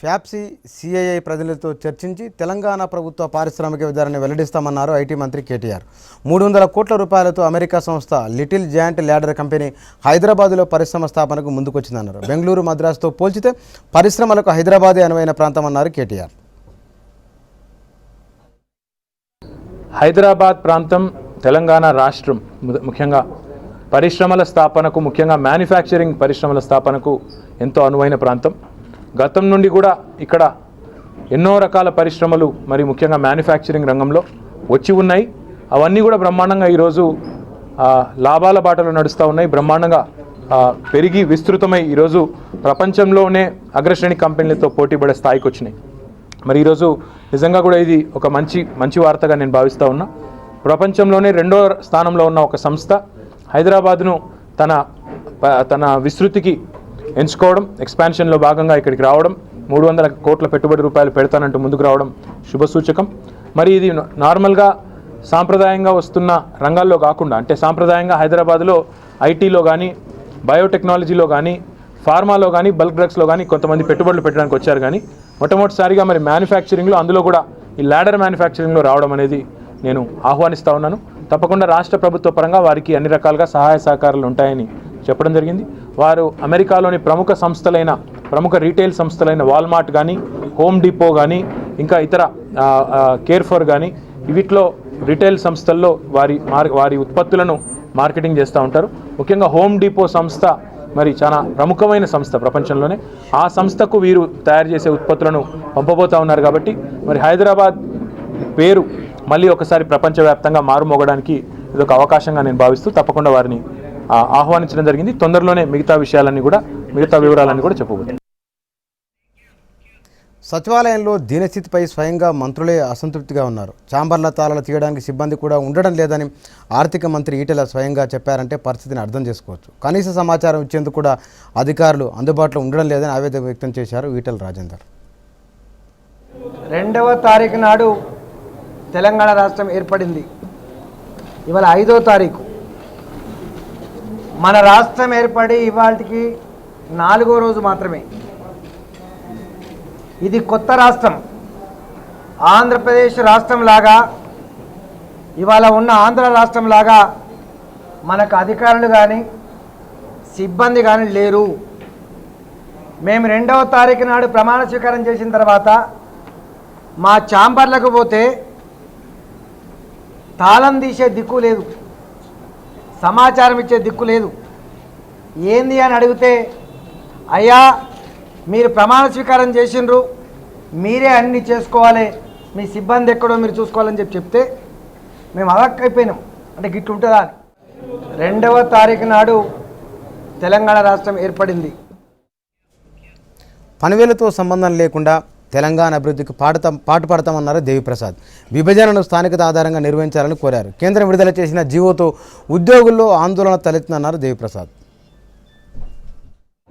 ఫ్యాప్సీ CII ప్రతినిధులతో చర్చించి తెలంగాణ ప్రభుత్వ పారిశ్రామిక విధానాన్ని వెల్లడిస్తామన్నారు ఐటీ మంత్రి కేటీఆర్. 300 కోట్ల రూపాయలతో అమెరికా సంస్థ లిటిల్ జాయింట్ ల్యాడర్ కంపెనీ హైదరాబాద్లో పరిశ్రమ స్థాపనకు ముందుకొచ్చిందన్నారు. బెంగళూరు, మద్రాసుతో పోల్చితే పరిశ్రమలకు హైదరాబాదే అనువైన ప్రాంతమన్నారు కేటీఆర్. హైదరాబాద్ ప్రాంతం తెలంగాణ రాష్ట్రం ముఖ్యంగా పరిశ్రమల స్థాపనకు, ముఖ్యంగా మ్యానుఫ్యాక్చరింగ్ పరిశ్రమల స్థాపనకు ఎంతో అనువైన ప్రాంతం. గతం నుండి కూడా ఇక్కడ ఎన్నో రకాల పరిశ్రమలు మరి ముఖ్యంగా మ్యానుఫ్యాక్చరింగ్ రంగంలో వచ్చి ఉన్నాయి. అవన్నీ కూడా బ్రహ్మాండంగా ఈరోజు లాభాల బాటలో నడుస్తూ ఉన్నాయి. బ్రహ్మాండంగా పెరిగి విస్తృతమై ఈరోజు ప్రపంచంలోనే అగ్రశ్రేణి కంపెనీలతో పోటీపడే స్థాయికి వచ్చినాయి. మరి ఈరోజు నిజంగా కూడా ఇది ఒక మంచి వార్తగా నేను భావిస్తూ ఉన్నా. ప్రపంచంలోనే 2వ స్థానంలో ఉన్న ఒక సంస్థ హైదరాబాద్ను తన విస్తృతికి ఎంచుకోవడం, ఎక్స్పాన్షన్లో భాగంగా ఇక్కడికి రావడం, 300 కోట్ల పెట్టుబడి రూపాయలు పెడతానంటూ ముందుకు రావడం శుభసూచకం. మరి ఇది నార్మల్గా సాంప్రదాయంగా వస్తున్న రంగాల్లో కాకుండా, అంటే సాంప్రదాయంగా హైదరాబాద్లో ఐటీలో కానీ, బయోటెక్నాలజీలో కానీ, ఫార్మాలో కానీ, బల్క్ డ్రగ్స్లో కానీ కొంతమంది పెట్టుబడులు పెట్టడానికి వచ్చారు. కానీ మొట్టమొదటిసారిగా మరి మ్యానుఫ్యాక్చరింగ్లో, అందులో కూడా ఈ ల్యాడర్ మ్యానుఫ్యాక్చరింగ్లో రావడం అనేది నేను ఆహ్వానిస్తూ ఉన్నాను. తప్పకుండా రాష్ట్ర ప్రభుత్వ పరంగా వారికి అన్ని రకాలుగా సహాయ సహకారాలు ఉంటాయని చెప్పడం జరిగింది. వారు అమెరికాలోని ప్రముఖ రీటైల్ సంస్థలైన వాల్మార్ట్ కానీ, హోమ్ డిపో కానీ, ఇంకా ఇతర కేర్ఫర్ కానీ, వీటిలో రీటైల్ సంస్థల్లో వారి ఉత్పత్తులను మార్కెటింగ్ చేస్తూ ఉంటారు. ముఖ్యంగా హోమ్ డిపో సంస్థ మరి చాలా ప్రముఖమైన సంస్థ ప్రపంచంలోనే. ఆ సంస్థకు వీరు తయారు చేసే ఉత్పత్తులను పంపబోతూ ఉన్నారు. కాబట్టి మరి హైదరాబాద్ పేరు మళ్ళీ ఒకసారి ప్రపంచవ్యాప్తంగా మారుమోగడానికి ఇది ఒక అవకాశంగా నేను భావిస్తూ తప్పకుండా వారిని ఆహ్వానించడం జరిగింది. తొందరలోనే మిగతా వివరాలన్నీ కూడా చెప్పబోతున్నాను. సచివాలయంలో దీనస్థితిపై స్వయంగా మంత్రులే అసంతృప్తిగా ఉన్నారు. ఛాంబర్ల తాళాలు తీయడానికి సిబ్బంది కూడా ఉండడం లేదని ఆర్థిక మంత్రి ఈటెల స్వయంగా చెప్పారంటే పరిస్థితిని అర్థం చేసుకోవచ్చు. కనీస సమాచారం ఇచ్చేందుకు కూడా అధికారులు అందుబాటులో ఉండడం లేదని ఆవేదన వ్యక్తం చేశారు ఈటెల రాజేందర్. 2వ తారీఖు నాడు తెలంగాణ రాష్ట్రం ఏర్పడింది. ఇవాళ 5వ తారీఖు. మన రాష్ట్రం ఏర్పడి ఇవాళకి 4వ రోజు మాత్రమే. ఇది కొత్త రాష్ట్రం. ఆంధ్రప్రదేశ్ రాష్ట్రం లాగా, ఇవాళ ఉన్న ఆంధ్ర రాష్ట్రం లాగా మనకు అధికారులు కానీ సిబ్బంది కానీ లేరు. మేము 2వ తారీఖు నాడు ప్రమాణ స్వీకారం చేసిన తర్వాత మా ఛాంబర్లకు పోతే తాళం తీసే దిక్కు లేదు, సమాచారం ఇచ్చే దిక్కు లేదు. ఏంది అని అడిగితే, అయ్యా మీరు ప్రమాణ స్వీకారం చేసిండ్రు, మీరే అన్నీ చేసుకోవాలి, మీ సిబ్బంది ఎక్కడో మీరు చూసుకోవాలని చెప్తే మేము అలక్కైపోయినాం. అంటే గిట్టు ఉంటుందా అని. 2వ తారీఖు నాడు తెలంగాణ రాష్ట్రం ఏర్పడింది. పనివేలతో సంబంధం లేకుండా తెలంగాణ అభివృద్ధికి పాటుపడతామన్నారు దేవిప్రసాద్. విభజనను స్థానికత ఆధారంగా నిర్వహించాలని కోరారు. కేంద్రం విడుదల చేసిన జీవోతో ఉద్యోగుల్లో ఆందోళన తలెత్తుందన్నారు దేవిప్రసాద్.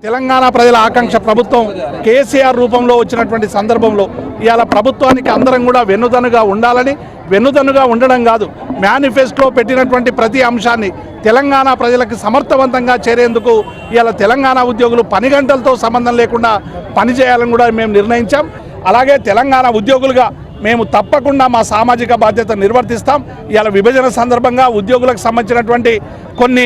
తెలంగాణ ప్రజల ఆకాంక్ష ప్రభుత్వం కేసీఆర్ రూపంలో వచ్చినటువంటి సందర్భంలో ఇవాళ ప్రభుత్వానికి అందరం కూడా వెన్నుదన్నుగా ఉండాలని, వెన్నుదన్నుగా ఉండడం కాదు, మేనిఫెస్టోలో పెట్టినటువంటి ప్రతి అంశాన్ని తెలంగాణ ప్రజలకు సమర్థవంతంగా చేరేందుకు ఇవాళ తెలంగాణ ఉద్యోగులు పని గంటలతో సంబంధం లేకుండా పనిచేయాలని కూడా మేము నిర్ణయించాం. అలాగే తెలంగాణ ఉద్యోగులుగా మేము తప్పకుండా మా సామాజిక బాధ్యత నిర్వర్తిస్తాం. ఇవాళ విభజన సందర్భంగా ఉద్యోగులకు సంబంధించినటువంటి కొన్ని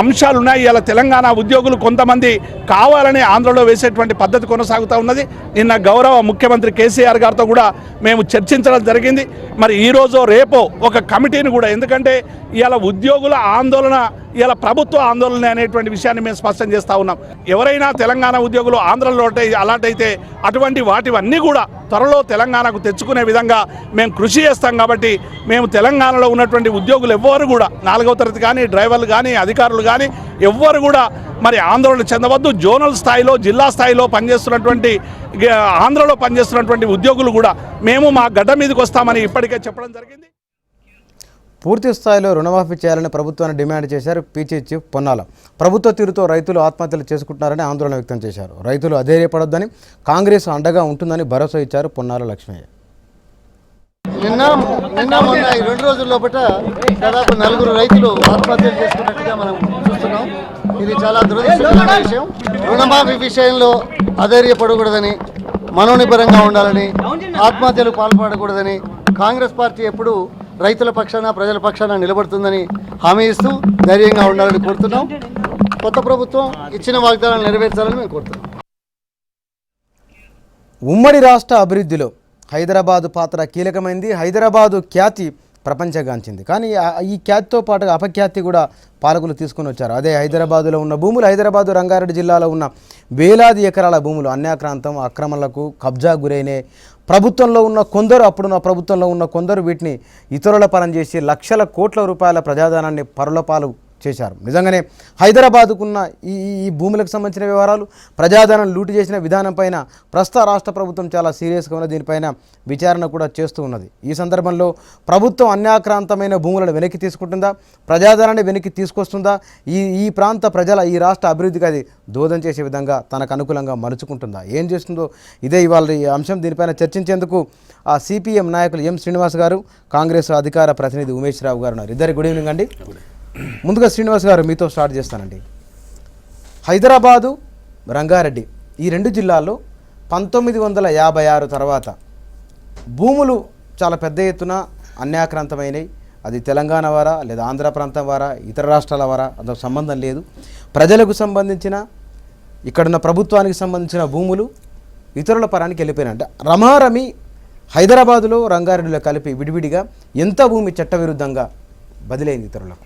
అంశాలు ఉన్నాయి. ఇవాళ తెలంగాణ ఉద్యోగులు కొంతమంది కావాలని ఆంధ్రలో వేసేటువంటి పద్ధతి కొనసాగుతూ ఉన్నది. నిన్న గౌరవ ముఖ్యమంత్రి కేసీఆర్ గారితో కూడా మేము చర్చించడం జరిగింది. మరి ఈరోజు రేపో ఒక కమిటీని కూడా, ఎందుకంటే ఇవాళ ఉద్యోగుల ఆందోళన ఇవాళ ప్రభుత్వ ఆందోళన అనేటువంటి విషయాన్ని మేము స్పష్టం చేస్తూ ఉన్నాం. ఎవరైనా తెలంగాణ ఉద్యోగులు ఆంధ్రలో అలాంటైతే అటువంటి వాటివన్నీ కూడా త్వరలో తెలంగాణకు తెచ్చుకునే విధంగా మేము కృషి చేస్తాం. కాబట్టి మేము తెలంగాణలో ఉన్నటువంటి ఉద్యోగులు ఎవ్వరు కూడా 4వ తరగతి కానీ, డ్రైవర్లు కానీ, అధికారులు కానీ ఎవ్వరు కూడా మరి ఆందోళన చెందవద్దు. జోనల్ స్థాయిలో, జిల్లా స్థాయిలో పనిచేస్తున్నటువంటి, ఆంధ్రలో పనిచేస్తున్నటువంటి ఉద్యోగులు కూడా మేము మా గడ్డ మీదకి వస్తామని ఇప్పటికే చెప్పడం జరిగింది. పూర్తి స్థాయిలో రుణమాఫీ చేయాలని ప్రభుత్వాన్ని డిమాండ్ చేశారు పీసీ చీఫ్ పొన్నాల. ప్రభుత్వ తీరుతో రైతులు ఆత్మహత్యలు చేసుకుంటున్నారని ఆందోళన వ్యక్తం చేశారు. రైతులు అధైర్యపడొద్దని, కాంగ్రెస్ అండగా ఉంటుందని భరోసా ఇచ్చారు పొన్నాల లక్ష్మయ్య. నిన్న మొన్న ఈ 2 రోజుల లోపల దాదాపు 4 రైతులు ఆత్మహత్యలు చేసుకున్నట్టుగా మనం చూస్తున్నాం. ఇది చాలా దురదృష్టకరమైన విషయం. రుణమాఫీ విషయంలో అధైర్యపడకూడదని, మనోనిబ్బరంగా ఉండాలని, ఆత్మహత్యలకు పాల్పడకూడదని కాంగ్రెస్ పార్టీ ఎప్పుడు రైతుల పక్షాన ప్రజల పక్షాన నిలబడుతుందని హామీ ఇస్తూ ధైర్యంగా ఉండాలని కోరుతున్నాం. కొత్త ప్రభుత్వం ఇచ్చిన వాగ్దానాలు నెరవేర్చాలని మేము కోరుతున్నాం. ఉమ్మడి రాష్ట్ర అభివృద్ధిలో హైదరాబాదు పాత్ర కీలకమైంది. హైదరాబాదు ఖ్యాతి ప్రపంచగాంచింది. కానీ ఈ ఖ్యాతితో పాటుగా అపఖ్యాతి కూడా పాలకులు తీసుకొని వచ్చారు. అదే హైదరాబాదులో ఉన్న భూములు, హైదరాబాదు రంగారెడ్డి జిల్లాలో ఉన్న వేలాది ఎకరాల భూములు అన్యాక్రాంతం, అక్రమాలకు కబ్జా గురైన ప్రభుత్వంలో ఉన్న కొందరు, అప్పుడున్న ప్రభుత్వంలో ఉన్న కొందరు వీటిని ఇతరుల పరం చేసి లక్షల కోట్ల రూపాయల ప్రజాధనాన్ని పరులపాలు చేశారు. నిజంగానే హైదరాబాదుకున్న ఈ భూములకు సంబంధించిన వివరాలు, ప్రజాధనం లూటు చేసిన విధానం పైన ప్రస్తుత రాష్ట్ర ప్రభుత్వం చాలా సీరియస్గా ఉన్న దీనిపైన విచారణ కూడా చేస్తూ ఉన్నది. ఈ సందర్భంలో ప్రభుత్వం అన్యాక్రాంతమైన భూములను వెనక్కి తీసుకుంటుందా, ప్రజాధనాన్ని వెనక్కి తీసుకొస్తుందా, ఈ ప్రాంత ప్రజల, ఈ రాష్ట్ర అభివృద్ధికి అది దోదం చేసే విధంగా తనకు అనుకూలంగా మలుచుకుంటుందా, ఏం చేస్తుందో ఇదే ఇవాళ ఈ అంశం. దీనిపైన చర్చించేందుకు ఆ సిపిఎం నాయకులు ఎం శ్రీనివాస్ గారు, కాంగ్రెస్ అధికార ప్రతినిధి ఉమేష్ రావు గారు ఉన్నారు. ఇద్దరు గుడ్ ఈవినింగ్ అండి. ముందుగా శ్రీనివాస్ గారు మీతో స్టార్ట్ చేస్తానండి. హైదరాబాదు, రంగారెడ్డి ఈ రెండు జిల్లాల్లో 1956 తర్వాత భూములు చాలా పెద్ద ఎత్తున అన్యాక్రాంతమైనవి. అది తెలంగాణ వారా లేదా ఆంధ్ర ప్రాంతం వారా ఇతర రాష్ట్రాల వారా అదో సంబంధం లేదు. ప్రజలకు సంబంధించిన, ఇక్కడున్న ప్రభుత్వానికి సంబంధించిన భూములు ఇతరుల పరానికి వెళ్ళిపోయినట్ట. రమారమి హైదరాబాదులో రంగారెడ్డిలో కలిపి విడివిడిగా ఎంత భూమి చట్టవిరుద్ధంగా బదిలైంది ఇతరులకు?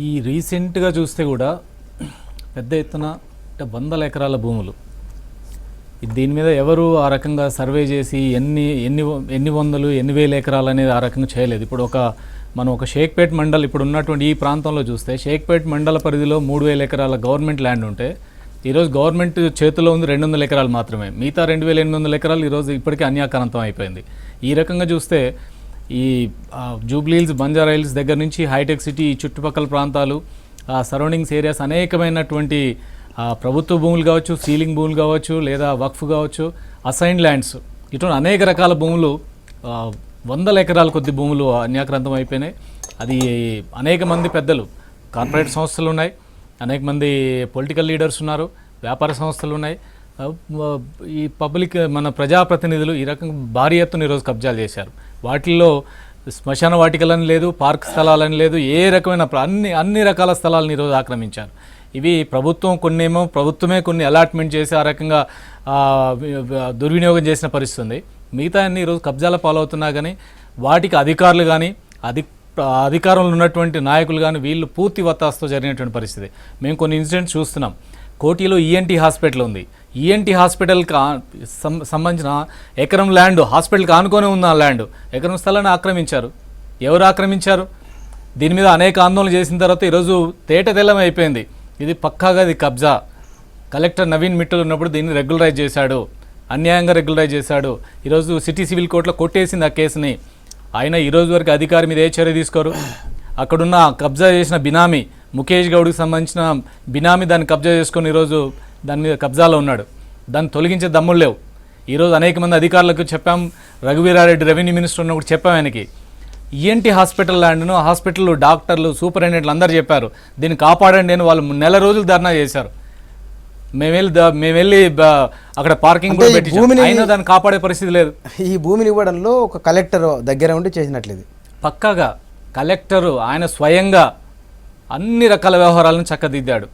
ఈ రీసెంట్గా చూస్తే కూడా పెద్ద ఎత్తున వందల ఎకరాల భూములు, దీని మీద ఎవరు ఆ రకంగా సర్వే చేసి ఎన్ని వందలు ఎన్ని వేల ఎకరాలు అనేది ఆ రకంగా చేయలేదు. ఇప్పుడు మనం ఒక షేక్పేట్ మండల్, ఇప్పుడు ఉన్నటువంటి ఈ ప్రాంతంలో చూస్తే షేక్పేట్ మండల పరిధిలో 3000 ఎకరాల గవర్నమెంట్ ల్యాండ్ ఉంటే ఈరోజు గవర్నమెంట్ చేతిలో ఉంది 200 ఎకరాలు మాత్రమే. మిగతా 2800 ఎకరాలు ఈరోజు ఇప్పటికే అన్యాక్రాంతం అయిపోయింది. ఈ రకంగా చూస్తే ఈ జూబ్లీహిల్స్, బంజారాహిల్స్ దగ్గర నుంచి హైటెక్ సిటీ, చుట్టుపక్కల ప్రాంతాలు, సరౌండింగ్స్ ఏరియాస్ అనేకమైనటువంటి ప్రభుత్వ భూములు కావచ్చు, సీలింగ్ భూములు కావచ్చు, లేదా వక్ఫ్ కావచ్చు, అసైన్ ల్యాండ్స్, ఇటువంటి అనేక రకాల భూములు, వందల ఎకరాల కొద్ది భూములు అన్యాక్రాంతం అయిపోయినాయి. అది అనేక మంది పెద్దలు, కార్పొరేట్ సంస్థలు ఉన్నాయి, అనేక మంది పొలిటికల్ లీడర్స్ ఉన్నారు, వ్యాపార సంస్థలు ఉన్నాయి, ఈ పబ్లిక్ మన ప్రజాప్రతినిధులు ఈ రకంగా భారీ ఎత్తున ఈరోజు కబ్జాలు చేశారు. వాటిల్లో శ్మశాన వాటికలని లేదు, పార్క్ స్థలాలని లేదు, ఏ రకమైన అన్ని రకాల స్థలాలను ఈరోజు ఆక్రమించారు. ఇవి ప్రభుత్వమే కొన్ని అలాట్మెంట్ చేసి ఆ రకంగా దుర్వినియోగం చేసిన పరిస్థితి ఉంది. మిగతా అన్ని ఈరోజు కబ్జాల పాలవుతున్నా కానీ వాటికి అధికారులు కానీ అధికారంలో ఉన్నటువంటి నాయకులు కానీ వీళ్ళు పూర్తి వత్తాసుతో జరిగినటువంటి పరిస్థితి. మేము కొన్ని ఇన్సిడెంట్స్ చూస్తున్నాం. కోటిలో ఈఎన్టీ హాస్పిటల్ ఉంది. ఈఎన్టీ హాస్పిటల్కి సంబంధించిన ఎకరం ల్యాండ్, హాస్పిటల్కి ఆనుకొని ఉన్న ల్యాండ్, ఎకరం స్థలాన్ని ఆక్రమించారు. ఎవరు ఆక్రమించారు? దీని మీద అనేక ఆందోళన చేసిన తర్వాత ఈరోజు తేటతెల్లం అయిపోయింది. ఇది పక్కాగా ఇది కబ్జా. కలెక్టర్ నవీన్ మిట్టల్ ఉన్నప్పుడు దీన్ని రెగ్యులరైజ్ చేశాడు, అన్యాయంగా రెగ్యులరైజ్ చేశాడు. ఈరోజు సిటీ సివిల్ కోర్టులో కొట్టేసింది ఆ కేసుని. ఆయన ఈరోజు వరకు అధికారి మీద ఏ చర్య తీసుకోరు. అక్కడున్న కబ్జా చేసిన బినామీ, ముఖేష్ గౌడ్కి సంబంధించిన బినామీ దాన్ని కబ్జా చేసుకొని ఈరోజు దాని మీద కబ్జాలో ఉన్నాడు. దాన్ని తొలగించే దమ్ములు లేవు. ఈరోజు అనేక మంది అధికారులకు చెప్పాం, రఘువీరారెడ్డి రెవెన్యూ మినిస్టర్ ఉన్నప్పుడు చెప్పాం ఆయనకి, ఈఎన్టీ హాస్పిటల్ ల్యాండ్ను హాస్పిటల్ డాక్టర్లు, సూపరింటెండెంట్లు అందరూ చెప్పారు దీన్ని కాపాడండి అని. వాళ్ళు నెల రోజులు ధర్నా చేశారు. మేము వెళ్ళి అక్కడ పార్కింగ్ కూడా పెట్టించాం, అయినా దాన్ని కాపాడే పరిస్థితి లేదు. ఈ భూమిని ఇవ్వడంలో ఒక కలెక్టర్ దగ్గర ఉండి చేసినట్లేదు. పక్కాగా కలెక్టరు ఆయన స్వయంగా అన్ని రకాల వ్యవహారాలను చక్కదిద్దాడు.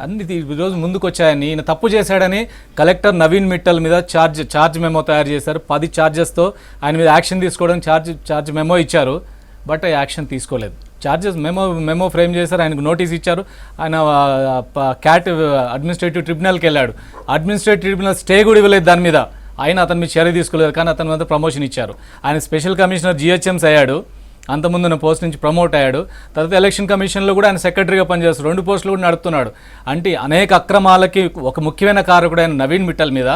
అన్ని ఈరోజు ముందుకు వచ్చాయని, ఈయన తప్పు చేశాడని కలెక్టర్ నవీన్ మిట్టల్ మీద ఛార్జ్ మెమో తయారు చేశారు. 10 ఛార్జెస్తో ఆయన మీద యాక్షన్ తీసుకోవడం ఛార్జ్ మెమో ఇచ్చారు. బట్ యాక్షన్ తీసుకోలేదు. ఛార్జెస్ మెమో ఫ్రేమ్ చేశారు, ఆయనకు నోటీస్ ఇచ్చారు. ఆయన క్యాట్ అడ్మినిస్ట్రేటివ్ ట్రిబ్యునల్కి వెళ్ళాడు. అడ్మినిస్ట్రేటివ్ ట్రిబ్యునల్ స్టే కూడా ఇవ్వలేదు దాని మీద. ఆయన అతని మీద చర్య తీసుకోలేదు, కానీ అతని మీద ప్రమోషన్ ఇచ్చారు. ఆయన స్పెషల్ కమిషనర్ జిహెచ్ఎంస్ అయ్యాడు. అంతకుముందున్న పోస్ట్ నుంచి ప్రమోట్ అయ్యాడు. తర్వాత ఎలక్షన్ కమిషన్లో కూడా ఆయన సెక్రటరీగా పనిచేస్తాడు. 2 పోస్టులు కూడా నడుపుతున్నాడు. అంటే అనేక అక్రమాలకి ఒక ముఖ్యమైన కారకుడైన నవీన్ మిట్టల్ మీద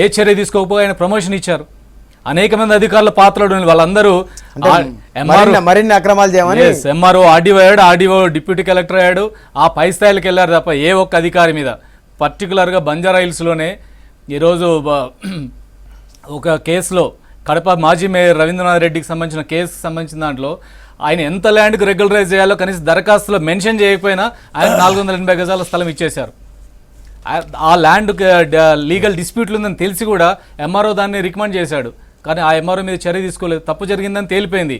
ఏ చర్య తీసుకోకపోతే ఆయన ప్రమోషన్ ఇచ్చారు. అనేక మంది అధికారుల పాత్రలు వాళ్ళందరూ మరిన్ని అక్రమాలు చేయమని ఎంఆర్ఓ ఆర్డీఓ అయ్యాడు, ఆర్డీఓ డిప్యూటీ కలెక్టర్ అయ్యాడు. ఆ పై స్థాయిలకు వెళ్ళారు తప్ప ఏ ఒక్క అధికారి మీద. పర్టికులర్గా బంజారాహిల్స్లోనే ఈరోజు ఒక కేసులో కడప మాజీ మేయర్ రవీంద్రనాథ్ రెడ్డికి సంబంధించిన కేసుకు సంబంధించిన దాంట్లో ఆయన ఎంత ల్యాండ్కి రెగ్యులరైజ్ చేయాలో కనీసం దరఖాస్తులో మెన్షన్ చేయకపోయినా ఆయన 480 గజాల స్థలం ఇచ్చేశారు. ఆ ల్యాండ్ లీగల్ డిస్ప్యూట్లు ఉందని తెలిసి కూడా ఎంఆర్ఓ దాన్ని రికమెండ్ చేశాడు, కానీ ఆ ఎంఆర్ఓ మీద చర్య తీసుకోలేదు. తప్పు జరిగిందని తేలిపోయింది,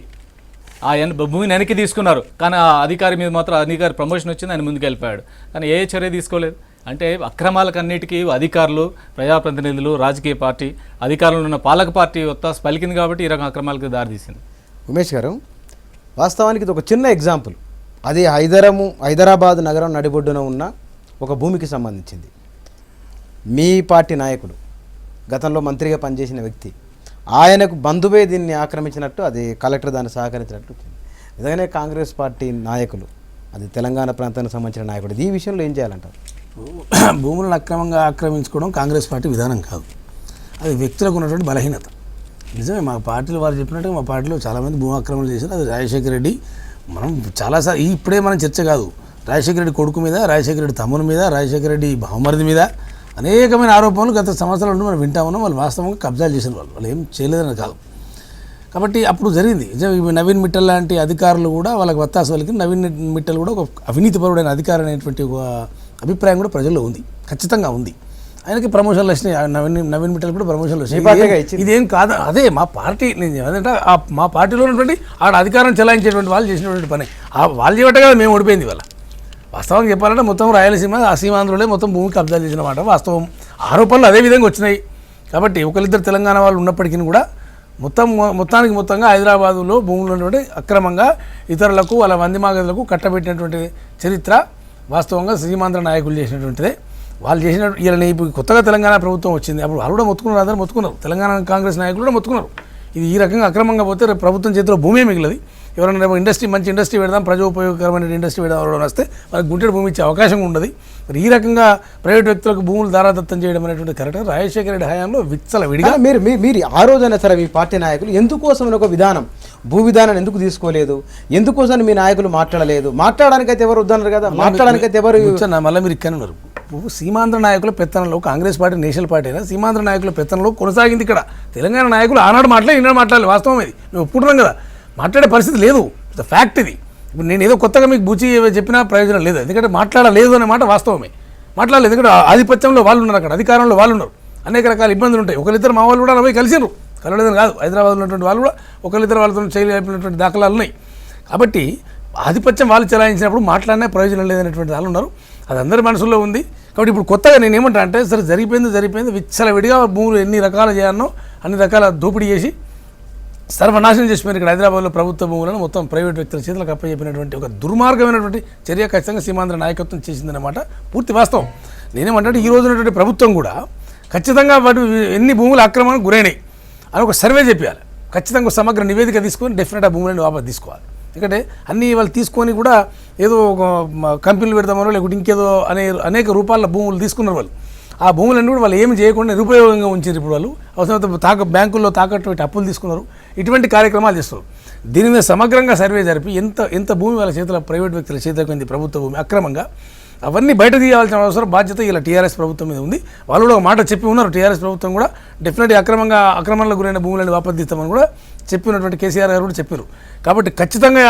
ఆ భూమిని వెనక్కి తీసుకున్నారు, కానీ ఆ అధికారి మీద మాత్రం అధికారి ప్రమోషన్ వచ్చింది, ఆయన ముందుకు వెళ్ళిపోయాడు, కానీ ఏ చర్య తీసుకోలేదు. అంటే అక్రమాలకన్నిటికీ అధికారులు, ప్రజాప్రతినిధులు, రాజకీయ పార్టీ అధికారంలో ఉన్న పాలక పార్టీ ఒత్తాసు పలికింది కాబట్టి ఈ రకం అక్రమాలకు దారితీసింది. ఉమేష్ గారు, వాస్తవానికి ఇది ఒక చిన్న ఎగ్జాంపుల్. అది హైదరాబాద్ నగరం నడిబొడ్డున ఉన్న ఒక భూమికి సంబంధించింది. మీ పార్టీ నాయకుడు, గతంలో మంత్రిగా పనిచేసిన వ్యక్తి, ఆయనకు బంధువే దీన్ని ఆక్రమించినట్టు, అది కలెక్టర్ దాన్ని సహకరించినట్టు. నిజంగానే కాంగ్రెస్ పార్టీ నాయకులు, అది తెలంగాణ ప్రాంతానికి సంబంధించిన నాయకుడు, ఈ విషయంలో ఏం చేయాలంటారు? భూములను అక్రమంగా ఆక్రమించుకోవడం కాంగ్రెస్ పార్టీ విధానం కాదు, అది వ్యక్తులకు ఉన్నటువంటి బలహీనత. నిజమే, మా పార్టీలో వారు చెప్పినట్టుగా మా పార్టీలో చాలామంది భూ ఆక్రమణ చేశారు. అది రాజశేఖర రెడ్డి, మనం చాలాసార్లు ఇప్పుడే మనం చర్చ కాదు, రాజశేఖర రెడ్డి కొడుకు మీద, రాజశేఖర రెడ్డి తమ్ముని మీద, రాజశేఖర రెడ్డి బహుమరిది మీద అనేకమైన ఆరోపణలు గత సంవత్సరాల నుండి మనం వింటా ఉన్నాం. వాళ్ళు వాస్తవంగా కబ్జాలు చేసిన వాళ్ళు ఏం చేయలేదని కాదు. కాబట్టి అప్పుడు జరిగింది. నవీన్ మిట్టల్ లాంటి అధికారులు కూడా వాళ్ళకి వత్తాసు వాళ్ళకి, నవీన్ మిట్టల్ కూడా ఒక అవినీతిపరుడైన అధికారి అనేటువంటి ఒక అభిప్రాయం కూడా ప్రజల్లో ఉంది, ఖచ్చితంగా ఉంది. ఆయనకి ప్రమోషన్లు వచ్చినాయి, నవీన్ మిట్టల్ కూడా ప్రమోషన్లు వచ్చినాయి. ఇదేం కాదు, అదే మా పార్టీ, నేను ఏదంటే మా పార్టీలో ఉన్నటువంటి ఆడ అధికారం చెలాయించేటువంటి వాళ్ళు చేసినటువంటి పని, వాళ్ళు చేయబట్టే కదా మేము ఓడిపోయింది. వాళ్ళ వాస్తవం చెప్పాలంటే మొత్తం రాయలసీమ, ఆ సీమాంధ్రలో మొత్తం భూమి కబ్జాలు చేసిన మాట వాస్తవం. ఆరోపణలు అదే విధంగా వచ్చినాయి. కాబట్టి ఒకరిద్దరు తెలంగాణ వాళ్ళు ఉన్నప్పటికీ కూడా మొత్తంగా హైదరాబాదులో భూములు ఉన్నటువంటి అక్రమంగా ఇతరులకు, వాళ్ళ వందిమాగదులకు కట్టబెట్టినటువంటి చరిత్ర వాస్తవంగా సీమాంధ్ర నాయకులు చేసినటువంటిదే. వాళ్ళు చేసిన ఇలా ఇప్పుడు కొత్తగా తెలంగాణ ప్రభుత్వం వచ్చింది, అప్పుడు వాళ్ళు కూడా మొత్తుకున్నారు, అందరూ మొత్తుకున్నారు, తెలంగాణ కాంగ్రెస్ నాయకులు కూడా మొత్తుకున్నారు. ఇది ఈ రకంగా అక్రమంగా పోతే రేపు ప్రభుత్వం చేతిలో భూమే మిగిలది. ఎవరైనా రేపు మంచి ఇండస్ట్రీ పెడదాం, ప్రజోపయోగకరమైన ఇండస్ట్రీ పెడదాం ఎవరైనా వస్తే వాళ్ళకి గుంటెడు భూమి ఇచ్చే అవకాశం ఉండదు. మరి ఈ రకంగా ప్రైవేట్ వ్యక్తులకు భూములు దారాదత్తం చేయడం అనేటువంటి కరెక్ట్గా రాజశేఖర రెడ్డి హయాంలో విచ్చల విడిగా. మీరు ఆ రోజైనా సరే మీ పార్టీ నాయకులు ఎందుకోసం ఒక విధానం, భూ విధానాన్ని ఎందుకు తీసుకోలేదు, ఎందుకోసం మీ నాయకులు మాట్లాడలేదు? మాట్లాడడానికైతే ఎవరు వద్దన్నారు కదా, మాట్లాడడానికైతే ఎవరు? మళ్ళీ మీరు ఇక్కడ ఉన్నారు. సీమాంధ్ర నాయకుల పెత్తనంలో, కాంగ్రెస్ పార్టీ నేషనల్ పార్టీ అయినా సీమాంధ్ర నాయకుల పెత్తనంలో కొనసాగింది. ఇక్కడ తెలంగాణ నాయకులు ఆనాడు మాట్లాడి ఈనాడు మాట్లాడాలి. వాస్తవం ఇది, మేము ఒప్పుకుంటున్నాం కదా, మాట్లాడే పరిస్థితి లేదు, ఫ్యాక్ట్ ఇది. ఇప్పుడు నేను ఏదో కొత్తగా మీకు బూచి చెప్పినా ప్రయోజనం లేదు, ఎందుకంటే మాట్లాడలేదు అనే మాట వాస్తవమే. మాట్లాడలేదు, ఎందుకంటే ఆధిపత్యంలో వాళ్ళు ఉన్నారు, అక్కడ అధికారంలో వాళ్ళు ఉన్నారు, అనేక రకాల ఇబ్బందులు ఉంటాయి. ఒకరిద్దరు మా వాళ్ళు కూడా అలా పోయి కలిసినారు, కలవలేదని కాదు, హైదరాబాద్లో ఉన్నటువంటి వాళ్ళు కూడా ఒకరిద్దరు వాళ్ళతో చేయలేనటువంటి దాఖలాలు ఉన్నాయి. కాబట్టి ఆధిపత్యం వాళ్ళు చెలాయించినప్పుడు మాట్లాడినా ప్రయోజనం లేదనేటువంటి వాళ్ళు ఉన్నారు, అది అందరి మనసులో ఉంది. కాబట్టి ఇప్పుడు కొత్తగా నేను ఏమంటా అంటే, సరే జరిగిపోయింది, విచ్చలవిడిగా భూములు ఎన్ని రకాలు చేయాలనో అన్ని రకాల దోపిడీ చేసి సర్వనాశనం చేసిపోయిన ఇక్కడ హైదరాబాద్లో ప్రభుత్వ భూములను మొత్తం ప్రైవేట్ వ్యక్తుల చేతులకు అప్పచెప్పినటువంటి ఒక దుర్మార్గమైనటువంటి చర్య ఖచ్చితంగా సీమాంధ్ర నాయకత్వం చేసిందన్నమాట పూర్తి వాస్తవం. నేనేమంటే ఈ రోజు ఉన్నటువంటి ప్రభుత్వం కూడా ఖచ్చితంగా వాటి ఎన్ని భూములు అక్రమానికి గురైనాయి అని ఒక సర్వే చెప్పాలి, ఖచ్చితంగా సమగ్ర నివేదిక తీసుకొని డెఫినెట్ ఆ భూములను వాపసు తీసుకోవాలి. ఎందుకంటే అన్నీ వాళ్ళు తీసుకొని కూడా ఏదో ఒక కంపెనీలు పెడతామో లేకుంటే ఇంకేదో అనేక రూపాయల భూములు తీసుకున్నారు వాళ్ళు. ఆ భూములన్నీ కూడా వాళ్ళు ఏమి చేయకుండా నిరుపయోగంగా ఉంచారు. ఇప్పుడు వాళ్ళు అవసరమైతే బ్యాంకుల్లో తాకట్టు పెట్టి అప్పులు తీసుకున్నారు, ఇటువంటి కార్యక్రమాలు చేస్తున్నారు. దీని మీద సమగ్రంగా సర్వే జరిపి ఎంత భూమి వాళ్ళ చేతుల ప్రైవేట్ వ్యక్తుల చేతులకి ప్రభుత్వ భూమి అక్రమంగా, అవన్నీ బయట తీయాల్సిన అవసరం బాధ్యత ఇలా టీఆర్ఎస్ ప్రభుత్వం మీద ఉంది. వాళ్ళు కూడా ఒక మాట చెప్పి ఉన్నారు, టీఆర్ఎస్ ప్రభుత్వం కూడా డెఫినెట్గా ఆక్రమణలకు గురైన భూములను వాపదిస్తామని కూడా చెప్పినటువంటి కేసీఆర్ గారు కూడా చెప్పారు. కాబట్టి ఖచ్చితంగా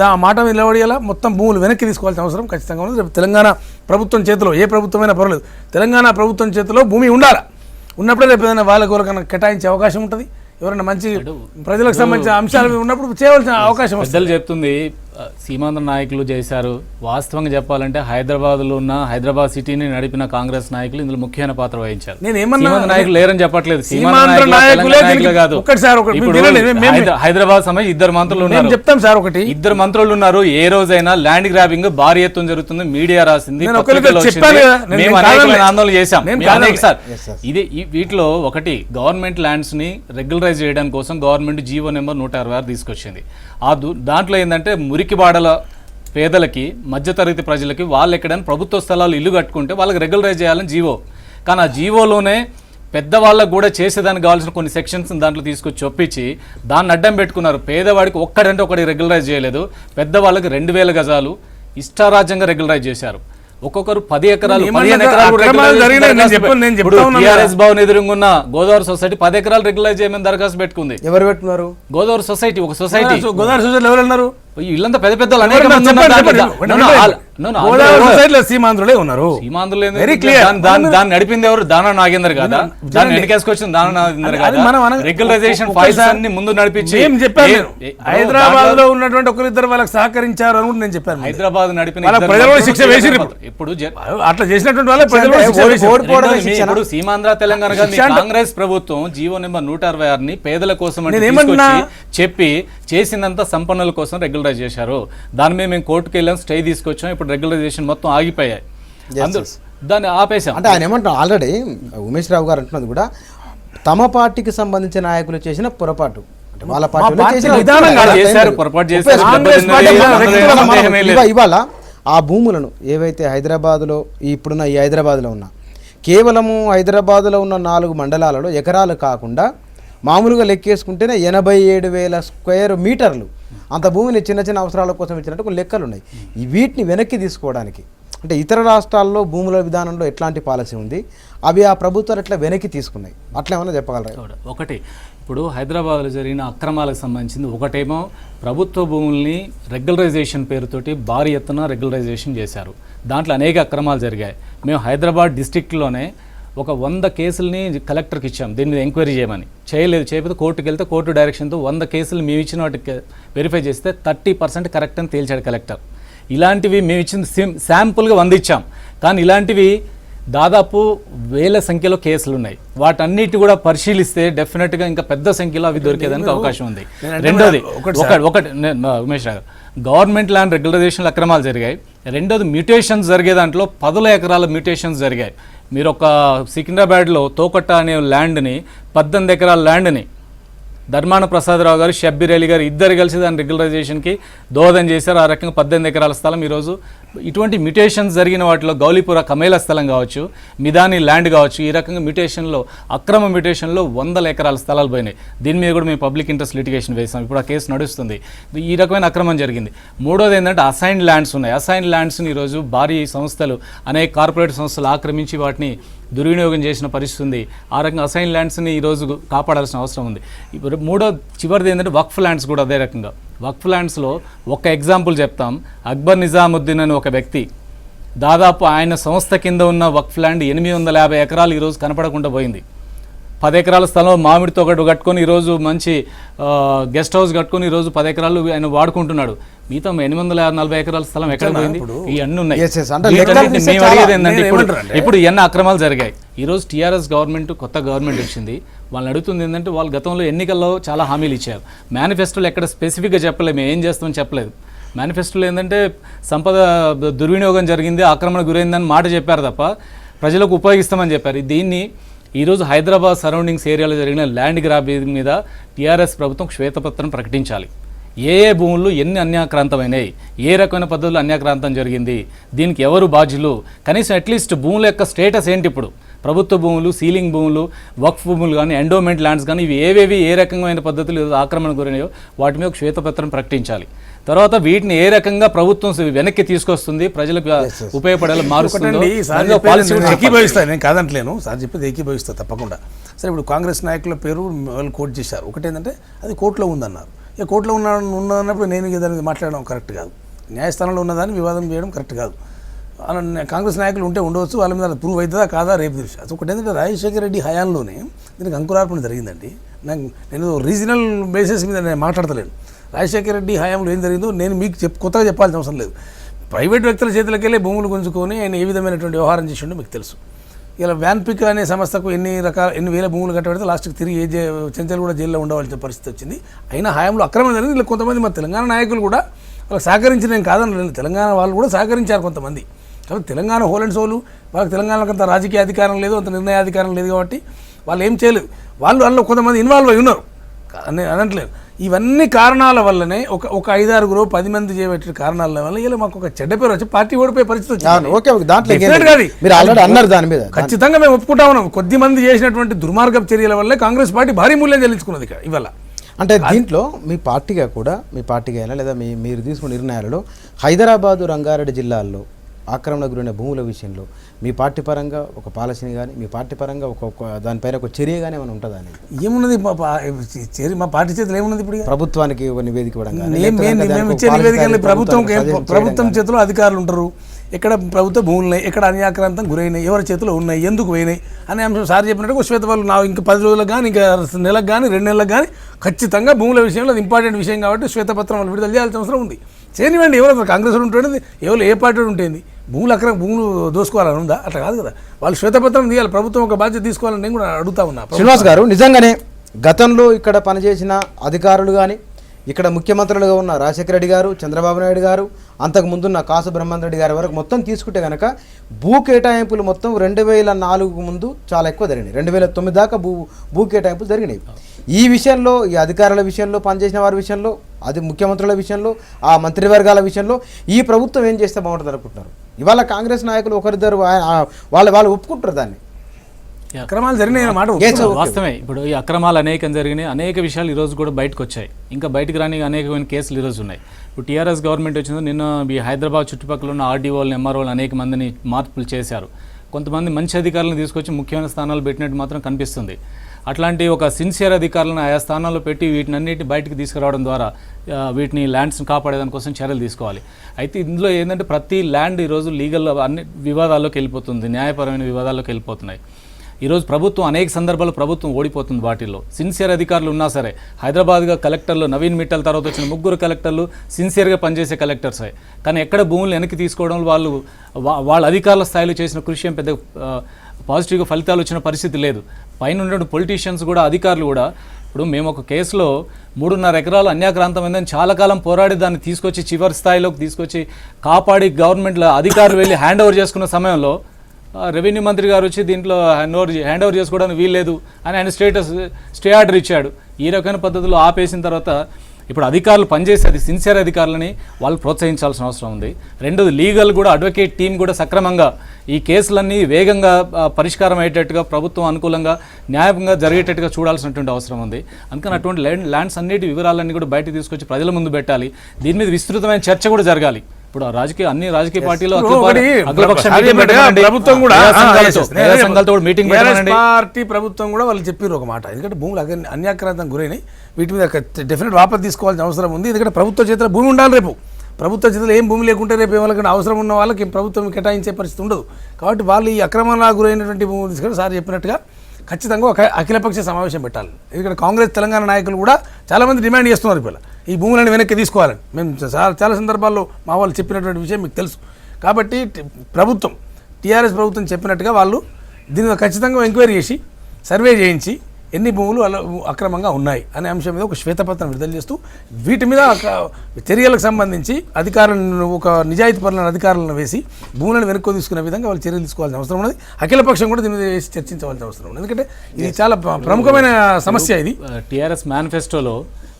ఆ మాట మీద నిలబడేలా మొత్తం భూములు వెనక్కి తీసుకోవాల్సిన అవసరం ఖచ్చితంగా ఉంది. రేపు తెలంగాణ ప్రభుత్వం చేతిలో, ఏ ప్రభుత్వమైనా పర్వాలేదు, తెలంగాణ ప్రభుత్వం చేతిలో భూమి ఉండాలి. ఉన్నప్పుడే రేపు ఏదైనా వాళ్ళకి ఎవరికైనా కేటాయించే అవకాశం ఉంటుంది. ఎవరైనా మంచి ప్రజలకు సంబంధించిన అంశాలు ఉన్నప్పుడు చేయవలసిన అవకాశం పెద్దలు చెప్తుంది. సీమాంధ్ర నాయకులు చేశారు. వాస్తవంగా చెప్పాలంటే హైదరాబాద్లో ఉన్న హైదరాబాద్ సిటీని నడిపిన కాంగ్రెస్ నాయకులు ఇందులో ముఖ్యమైన పాత్ర వహించారు. నేను ఏమన్నా నాయకులు లేరని చెప్పట్లేదు, హైదరాబాద్ సమయం ఇద్దరు మంత్రులు ఉన్నారు. చెప్తాం సార్, ఒకటి ఇద్దరు మంత్రులు ఉన్నారు. ఏ రోజైనా ల్యాండ్ గ్రాబింగ్ భారీ ఎత్తున జరుగుతుంది, మీడియా రాసింది, ఆందోళన చేశాం. ఇది వీటిలో ఒకటి, గవర్నమెంట్ ల్యాండ్స్ ని రెగ్యులరైజ్ చేయడానికి కోసం గవర్నమెంట్ జీవో నెంబర్ 166 తీసుకొచ్చింది. దాంట్లో ఏంటంటే మురికిబాడల పేదలకి, మధ్యతరగతి ప్రజలకి వాళ్ళు ఎక్కడైనా ప్రభుత్వ స్థలాలు ఇల్లు కట్టుకుంటే వాళ్ళకి రెగ్యులరైజ్ చేయాలని జీవో. కానీ ఆ జీవోలోనే పెద్దవాళ్ళకు కూడా చేసేదానికి కావాల్సిన కొన్ని సెక్షన్స్ దాంట్లో తీసుకొచ్చి చొప్పించి దాన్ని అడ్డం పెట్టుకున్నారు. పేదవాడికి ఒక్కడంటే ఒకటి రెగ్యులరైజ్ చేయలేదు, పెద్దవాళ్ళకి 2000 గజాలు ఇష్టారాజ్యంగా రెగ్యులరైజ్ చేశారు. ఒక్కొక్కరు 10 ఎకరాలు 15 ఎకరాలు టీఆర్ఎస్ భవన్ ఎదురుగున్న గోదావరి సొసైటీ 10 ఎకరాలు రెగ్యులైజ్ చేయమని దరఖాస్తు పెట్టుకుంది. ఎవరు పెట్టుకున్నారు? గోదావరి సొసైటీ, ఒక సొసైటీ. గోదావరి సొసైటీ ఎవరు అన్నారు? వీళ్ళంతా పెద్ద పెద్దలు అనేక మంది ఉన్నారు దాంట్లో. సీమాంధ్రులే ఉన్నారు. సీమాంధ్రులు ఏంది? Very clear. దాన్ని నడిపింది ఎవరు? దానా నాగేందర్ కాదా? దాన్ని వెనకేసుకొచ్చింది దానా నాగేందర్ కాదా? రెగ్యులరైజేషన్ ఫైల్స్ అన్ని ముందు నడిపించి హైదరాబాద్ లో ఉన్నటువంటి ఒకరిద్దరు వాళ్ళకి సహకరించారు అని కూడా నేను చెప్పాను. హైదరాబాద్ నడిపిన శిక్ష వేసి ఇప్పుడు అట్లా చేసినటువంటి వాళ్ళే ఇప్పుడు సీమాంధ్ర తెలంగాణ కాంగ్రెస్ ప్రభుత్వం జీవో నెంబర్ 166ని పేదల కోసం చెప్పి చేసిందంతా సంపన్నుల కోసం రెగ్యులరైజ్ చేశారు. దాని మీద మేము కోర్టుకు వెళ్ళాం, స్టే తీసుకొచ్చాం. ఇప్పుడు రెగ్యులరైజేషన్ మొత్తం ఆగిపోయాయి, దాన్ని ఆపేసాం. అంటే ఆయన ఏమంటారు, ఆల్రెడీ ఉమేష్ రావు గారు అంటున్నది కూడా తమ పార్టీకి సంబంధించిన నాయకులు చేసిన పొరపాటు, వాళ్ళ ఇవాళ ఆ భూములను ఏవైతే హైదరాబాద్లో ఇప్పుడున్న ఈ హైదరాబాద్లో ఉన్న కేవలము హైదరాబాద్లో ఉన్న 4 మండలాలలో ఎకరాలు కాకుండా మామూలుగా లెక్కేసుకుంటేనే 87,000 స్క్వేర్ మీటర్లు అంత భూమిని చిన్న చిన్న అవసరాల కోసం ఇచ్చినట్టు కొన్ని లెక్కలు ఉన్నాయి. వీటిని వెనక్కి తీసుకోవడానికి అంటే ఇతర రాష్ట్రాల్లో భూముల విధానంలో ఎట్లాంటి పాలసీ ఉంది, అవి ఆ ప్రభుత్వాలు ఎట్లా వెనక్కి తీసుకున్నాయి, అట్లా ఏమన్నా చెప్పగలరా? ఒకటి, ఇప్పుడు హైదరాబాద్లో జరిగిన అక్రమాలకు సంబంధించింది ఒకటేమో ప్రభుత్వ భూముల్ని రెగ్యులరైజేషన్ పేరుతోటి భారీ ఎత్తున రెగ్యులరైజేషన్ చేశారు. దాంట్లో అనేక అక్రమాలు జరిగాయి. మేము హైదరాబాద్ డిస్ట్రిక్ట్లోనే ఒక 100 కేసుల్ని కలెక్టర్కి ఇచ్చాం దీని మీద ఎంక్వైరీ చేయమని. చేయకపోతే కోర్టుకు వెళ్తే కోర్టు డైరెక్షన్తో 100 కేసులు మేము ఇచ్చిన వాటికి వెరిఫై చేస్తే 30% కరెక్ట్ అని తేల్చాడు కలెక్టర్. ఇలాంటివి మేము ఇచ్చిన శాంపుల్గా 100 ఇచ్చాం, కానీ ఇలాంటివి దాదాపు వేల సంఖ్యలో కేసులు ఉన్నాయి. వాటన్నిటి కూడా పరిశీలిస్తే డెఫినెట్గా ఇంకా పెద్ద సంఖ్యలో అవి దొరికేదానికి అవకాశం ఉంది. రెండోది ఒకటి ఉమేష్ రావు, గవర్నమెంట్ ల్యాండ్ రెగ్యులరైజేషన్లు అక్రమాలు జరిగాయి. రెండోది మ్యూటేషన్స్ జరిగే దాంట్లో 10 ఎకరాల మ్యూటేషన్స్ జరిగాయి. మీరు ఒక సికింద్రాబాద్లో తోకట్ట అనే ల్యాండ్ని 18 ఎకరాల ల్యాండ్ని ధర్మాన ప్రసాదరావు గారు, షబ్బీర్ అలీ గారు ఇద్దరు కలిసి దాని రెగ్యులరైజేషన్కి దోహదం చేశారు. ఆ రకంగా 18 ఎకరాల స్థలం ఈరోజు ఇటువంటి మ్యూటేషన్స్ జరిగిన వాటిలో గౌలీపుర కమేలా స్థలం కావచ్చు, మిదాని ల్యాండ్ కావచ్చు, ఈ రకంగా మ్యూటేషన్లో అక్రమ మ్యూటేషన్లో 100 ఎకరాల స్థలాలు పోయినాయి. దీని మీద కూడా మేము పబ్లిక్ ఇంట్రెస్ట్ లిటిగేషన్ వేసాం. ఇప్పుడు ఆ కేసు నడుస్తుంది. ఈ రకమైన అక్రమం జరిగింది. మూడోది ఏంటంటే అసైన్డ్ ల్యాండ్స్ ఉన్నాయి. అసైన్డ్ ల్యాండ్స్ని ఈరోజు భారీ సంస్థలు, అనేక కార్పొరేట్ సంస్థలు ఆక్రమించి వాటిని దుర్వినియోగం చేసిన పరిస్థితి ఉంది. ఆ రకంగా అసైన్ ల్యాండ్స్ని ఈరోజు కాపాడాల్సిన అవసరం ఉంది. ఇప్పుడు చివరిది ఏంటంటే వక్ఫ్ ల్యాండ్స్ కూడా అదే రకంగా. వక్ఫ్ ల్యాండ్స్లో ఒక ఎగ్జాంపుల్ చెప్తాం. అక్బర్ నిజాముద్దీన్ అని ఒక వ్యక్తి దాదాపు ఆయన సంస్థ కింద ఉన్న వక్ఫ్ ల్యాండ్ 850 ఎకరాలు ఈరోజు కనపడకుండా పోయింది. 10 ఎకరాల స్థలం మామిడి తోగడు కట్టుకొని ఈరోజు మంచి గెస్ట్ హౌస్ కట్టుకొని ఈరోజు 10 ఎకరాలు ఆయన వాడుకుంటున్నాడు. మిగతా 840 ఎకరాల స్థలం ఎక్కడ పోయింది? ఇవన్నీ ఉన్నాయి. మేము అడిగేది ఏంటంటే ఇప్పుడు ఇవన్నీ అక్రమాలు జరిగాయి. ఈరోజు టీఆర్ఎస్ గవర్నమెంట్, కొత్త గవర్నమెంట్ వచ్చింది. వాళ్ళని అడుగుతుంది ఏంటంటే వాళ్ళు గతంలో ఎన్నికల్లో చాలా హామీలు ఇచ్చారు. మేనిఫెస్టోలో ఎక్కడ స్పెసిఫిక్గా చెప్పలేదు, మేము ఏం చేస్తామని చెప్పలేదు. మేనిఫెస్టోలో ఏంటంటే సంపద దుర్వినియోగం జరిగింది, ఆక్రమణ గురైందని మాట చెప్పారు తప్ప ప్రజలకు ఉపయోగిస్తామని చెప్పారు. దీన్ని ఈరోజు హైదరాబాద్ సరౌండింగ్స్ ఏరియాలో జరిగిన ల్యాండ్ గ్రాబింగ్ మీద టీఆర్ఎస్ ప్రభుత్వం శ్వేతపత్రం ప్రకటించాలి. ఏ భూములు ఎన్ని అన్యాక్రాంతమైనాయి, ఏ రకమైన పద్ధతులు అన్యాక్రాంతం జరిగింది, దీనికి ఎవరు బాధ్యులు, కనీసం అట్లీస్ట్ భూముల యొక్క స్టేటస్ ఏంటి, ఇప్పుడు ప్రభుత్వ భూములు, సీలింగ్ భూములు, వక్ఫ్ భూములు కానీ, ఎండోమెంట్ ల్యాండ్స్ కానీ, ఇవి ఏవేవి ఏ రకమైన పద్ధతులు ఆక్రమణ గురైనాయో వాటి మీద శ్వేతపత్రం ప్రకటించాలి. తర్వాత వీటిని ఏ రకంగా ప్రభుత్వం వెనక్కి తీసుకొస్తుంది, ప్రజలకు ఉపయోగపడేలా మారుస్తుంది. ఏకీభవిస్తాను, నేను కాదంటలేను, సార్ చెప్పేది ఏకీభవిస్తా తప్పకుండా. సరే, ఇప్పుడు కాంగ్రెస్ నాయకుల పేరు వాళ్ళు కోట్ చేశారు. ఒకటేంటంటే అది కోర్టులో ఉందన్నారు. ఇక కోర్టులో ఉన్నప్పుడు నేను దాన్ని మాట్లాడడం కరెక్ట్ కాదు, న్యాయస్థానంలో ఉన్నదాన్ని వివాదం చేయడం కరెక్ట్ కాదు. కాంగ్రెస్ నాయకులు ఉంటే ఉండవచ్చు, వాళ్ళ మీద ప్రూవ్ అవుతుందా కాదా రేపు తెలుసు. అది ఒకటి ఏంటంటే రాజశేఖర రెడ్డి హయాంలోనే దీనికి అంకురార్పణ జరిగిందండి. నేను రీజనల్ బేసిస్ మీద నేను మాట్లాడతలేను. రాజశేఖర రెడ్డి హయాంలో ఏం జరిగిందో నేను మీకు కొత్తగా చెప్పాల్సిన అవసరం లేదు. ప్రైవేట్ వ్యక్తుల చేతులకి వెళ్ళి భూములు గుంజుకొని ఆయన ఏ విధమైనటువంటి వ్యవహారం చేసిండో మీకు తెలుసు. ఇలా వ్యాన్పిక్ అనే సంస్థకు ఎన్ని వేల భూములు కట్టబడితే లాస్ట్కి తిరిగి చెంచల్ కూడా జైల్లో ఉండవలసిన పరిస్థితి వచ్చింది. అయినా హయాంలో అక్రమం జరిగింది. ఇలా కొంతమంది మన తెలంగాణ నాయకులు కూడా వాళ్ళకి సహకరించి, నేను కాదని, తెలంగాణ వాళ్ళు కూడా సహకరించారు కొంతమంది. కాబట్టి తెలంగాణ హోల్ అండ్ సోలు, వాళ్ళకి తెలంగాణకు అంత రాజకీయ అధికారం లేదు, అంత నిర్ణయాధికారం లేదు, కాబట్టి వాళ్ళు ఏం చేయలేదు. వాళ్ళు కొంతమంది ఇన్వాల్వ్ అయి ఉన్నారు అనట్లేదు. ఇవన్నీ కారణాల వల్లనే ఒక 5-6 10 మంది చేయబట్టిన కారణాల వల్ల ఇలా మాకు ఒక చెడ్డ పేరు వచ్చి పార్టీ ఓడిపోయే పరిస్థితి వచ్చింది. ఖచ్చితంగా మేము ఒప్పుకుంటా ఉన్నాం. కొద్ది మంది చేసినటువంటి దుర్మార్గపు చర్యల వల్లే కాంగ్రెస్ పార్టీ భారీ మూల్యం చెల్లించుకున్నది ఇక్కడ ఇవాళ. అంటే దీంట్లో మీ పార్టీగా కూడా, మీ పార్టీగా అయినా లేదా మీరు తీసుకున్న నిర్ణయాలలో హైదరాబాదు, రంగారెడ్డి జిల్లాల్లో ఆక్రమణ గురైన భూముల విషయంలో మీ పార్టీ పరంగా ఒక పాలసీని కానీ మీ పార్టీ పరంగా దానిపైన ఒక చర్య కానీ ఏమైనా ఉంటుందా అనేది? ఏమున్నది మా పార్టీ చేతులు ఏమున్నది ఇప్పుడు? ప్రభుత్వానికి ఒక నివేదిక ఇవ్వడం కానీ, మేము ఇచ్చే నివేదికలు ప్రభుత్వం చేతిలో అధికారులు ఉంటారు. ఎక్కడ ప్రభుత్వ భూములు ఉన్నాయి, ఎక్కడ అన్యాక్రాంతం గురైనాయి, ఎవరి చేతిలో ఉన్నాయి, ఎందుకు పోయినాయి అనే అంశం సార్ చెప్పినట్టు శ్వేతపత్రం నా ఇంకా 10 రోజులకు కానీ ఇంకా నెలకు కానీ 2 నెలలకు కానీ ఖచ్చితంగా భూముల విషయంలో అది ఇంపార్టెంట్ విషయం కాబట్టి శ్వేతపత్రం వాళ్ళు విడుదల చేయాల్సిన అవసరం ఉంది. చేయనివ్వండి, ఎవరు కాంగ్రెస్ ఉంటుంది, ఎవరు ఏ పార్టీ ఉంటుంది, భూములు దోసుకోవాలని ఉందా? అట్లా కాదు కదా, వాళ్ళు శ్వేతపత్రం తీయాలి, ప్రభుత్వం ఒక బాధ్యత తీసుకోవాలని నేను కూడా అడుగుతా ఉన్నా. శ్రీనివాస్ గారు, నిజంగానే గతంలో ఇక్కడ పనిచేసిన అధికారులు కానీ, ఇక్కడ ముఖ్యమంత్రులుగా ఉన్న రాజశేఖర రెడ్డి గారు, చంద్రబాబు నాయుడు గారు, అంతకుముందున్న కాసు బ్రహ్మానంద రెడ్డి గారి వరకు మొత్తం తీసుకుంటే కనుక భూ కేటాయింపులు మొత్తం 2004 ముందు చాలా ఎక్కువ జరిగినాయి. 2009 దాకా భూ కేటాయింపులు జరిగినాయి. ఈ విషయంలో, ఈ అధికారుల విషయంలో, పనిచేసిన వారి విషయంలో, అది ముఖ్యమంత్రుల విషయంలో, ఆ మంత్రివర్గాల విషయంలో ఈ ప్రభుత్వం ఏం చేస్తే బాగుంటుంది అనుకుంటున్నారు? ఇవాళ కాంగ్రెస్ నాయకులు ఒకరిద్దరు వాళ్ళు ఒప్పుకుంటారు దాన్ని. అక్రమాలు జరిగినాయి మాట వాస్తవమే. ఇప్పుడు ఈ అక్రమాలు అనేకం జరిగినాయి, అనేక విషయాలు ఈరోజు కూడా బయటకు వచ్చాయి, ఇంకా బయటకు రాని అనేకమైన కేసులు ఈరోజు ఉన్నాయి. ఇప్పుడు టీఆర్ఎస్ గవర్నమెంట్ వచ్చిందో నిన్న ఈ హైదరాబాద్ చుట్టుపక్కల ఉన్న ఆర్డీఓలు, ఎంఆర్ఓలు అనేక మందిని మార్పులు చేశారు. కొంతమంది మంచి అధికారులను తీసుకొచ్చి ముఖ్యమైన స్థానాలు పెట్టినట్టు మాత్రం కనిపిస్తుంది. అట్లాంటి ఒక సిన్సియర్ అధికారులను ఆయా స్థానాల్లో పెట్టి వీటినన్నిటి బయటికి తీసుకురావడం ద్వారా వీటిని ల్యాండ్స్ని కాపాడేదానికోసం చర్యలు తీసుకోవాలి. అయితే ఇందులో ఏంటంటే ప్రతి ల్యాండ్ ఈరోజు లీగల్ అన్ని వివాదాల్లోకి వెళ్ళిపోతుంది, న్యాయపరమైన వివాదాల్లోకి వెళ్ళిపోతున్నాయి. ఈరోజు ప్రభుత్వం అనేక సందర్భాల్లో ప్రభుత్వం ఓడిపోతుంది. వాటిల్లో సిన్సియర్ అధికారులు ఉన్నా సరే, హైదరాబాద్గా కలెక్టర్లు నవీన్ మిట్టల్ తర్వాత వచ్చిన 3 కలెక్టర్లు సిన్సియర్గా పనిచేసే కలెక్టర్సే, కానీ ఎక్కడ భూములు వెనక్కి తీసుకోవడం వాళ్ళ అధికారుల స్థాయిలో చేసిన కృషి పెద్ద పాజిటివ్గా ఫలితాలు వచ్చిన పరిస్థితి లేదు. పైన ఉన్న పొలిటీషియన్స్ కూడా, అధికారులు కూడా, ఇప్పుడు మేము ఒక కేసులో 3.5 ఎకరాలు అన్యాక్రాంతమైందని చాలా కాలం పోరాడి దాన్ని తీసుకొచ్చి చివరి స్థాయిలోకి తీసుకొచ్చి కాపాడి గవర్నమెంట్లో అధికారులు వెళ్ళి హ్యాండ్ ఓవర్ చేసుకున్న సమయంలో రెవెన్యూ మంత్రి గారు వచ్చి దీంట్లో హ్యాండ్ ఓవర్ చేసుకోవడానికి వీల్లేదు అని ఆయన స్టే ఆర్డర్ ఇచ్చాడు. ఈ రకమైన పద్ధతిలో ఆపేసిన తర్వాత ఇప్పుడు అధికారులు పనిచేసేది సిన్సియర్ అధికారులని వాళ్ళు ప్రోత్సహించాల్సిన అవసరం ఉంది. రెండోది లీగల్ కూడా, అడ్వకేట్ టీం కూడా సక్రమంగా ఈ కేసులన్నీ వేగంగా పరిష్కారం అయ్యేటట్టుగా, ప్రభుత్వం అనుకూలంగా న్యాయంగా జరిగేటట్టుగా చూడాల్సినటువంటి అవసరం ఉంది. అందుకని అటువంటి ల్యాండ్స్ అన్నిటి వివరాలన్నీ కూడా బయటకు తీసుకొచ్చి ప్రజల ముందు పెట్టాలి. దీని మీద విస్తృతమైన చర్చ కూడా జరగాలి. ఇప్పుడు అన్ని రాజకీయ పార్టీలు పార్టీ ప్రభుత్వం కూడా వాళ్ళు చెప్పారు ఒక మాట, ఎందుకంటే భూములు అన్యాక్రాంతం గురైనాయి, వీటి మీద డెఫినెట్ వాపసు తీసుకోవాల్సిన అవసరం ఉంది. ఎందుకంటే ప్రభుత్వ చేతిలో భూమి ఉండాలి. రేపు ప్రభుత్వ చేతిలో ఏం భూమి లేకుంటే రేపు ఎవరికైనా అవసరం ఉన్న వాళ్ళకి ప్రభుత్వం కేటాయించే పరిస్థితి ఉండదు. కాబట్టి వాళ్ళు ఈ అక్రమంగా గురైనటువంటి భూములు తీసుకొని సార్ చెప్పినట్టుగా ఖచ్చితంగా ఒక అఖిలపక్ష సమావేశం పెట్టాలి. ఎందుకంటే కాంగ్రెస్ తెలంగాణ నాయకులు కూడా చాలామంది డిమాండ్ చేస్తున్నారు ఇప్పుడు ఈ భూములను వెనక్కి తీసుకోవాలని. మేము చాలా సందర్భాల్లో మా వాళ్ళు చెప్పినటువంటి విషయం మీకు తెలుసు. కాబట్టి ప్రభుత్వం, టీఆర్ఎస్ ప్రభుత్వం చెప్పినట్టుగా వాళ్ళు దీని ఖచ్చితంగా ఎంక్వైరీ చేసి సర్వే చేయించి ఎన్ని భూములు అక్రమంగా ఉన్నాయి అనే అంశం మీద ఒక శ్వేతపత్రం విడుదల చేస్తూ వీటి మీద చర్యలకు సంబంధించి అధికారులను, ఒక నిజాయితీ పరులైన అధికారులను వేసి భూములను వెనక్కి తీసుకునే విధంగా వాళ్ళు చర్యలు తీసుకోవాల్సిన అవసరం ఉన్నది. అఖిలపక్షం కూడా దీని మీద వేసి చర్చించవలసిన అవసరం ఉంది. ఎందుకంటే ఇది చాలా ప్రముఖమైన సమస్య. ఇది టీఆర్ఎస్ మేనిఫెస్టోలో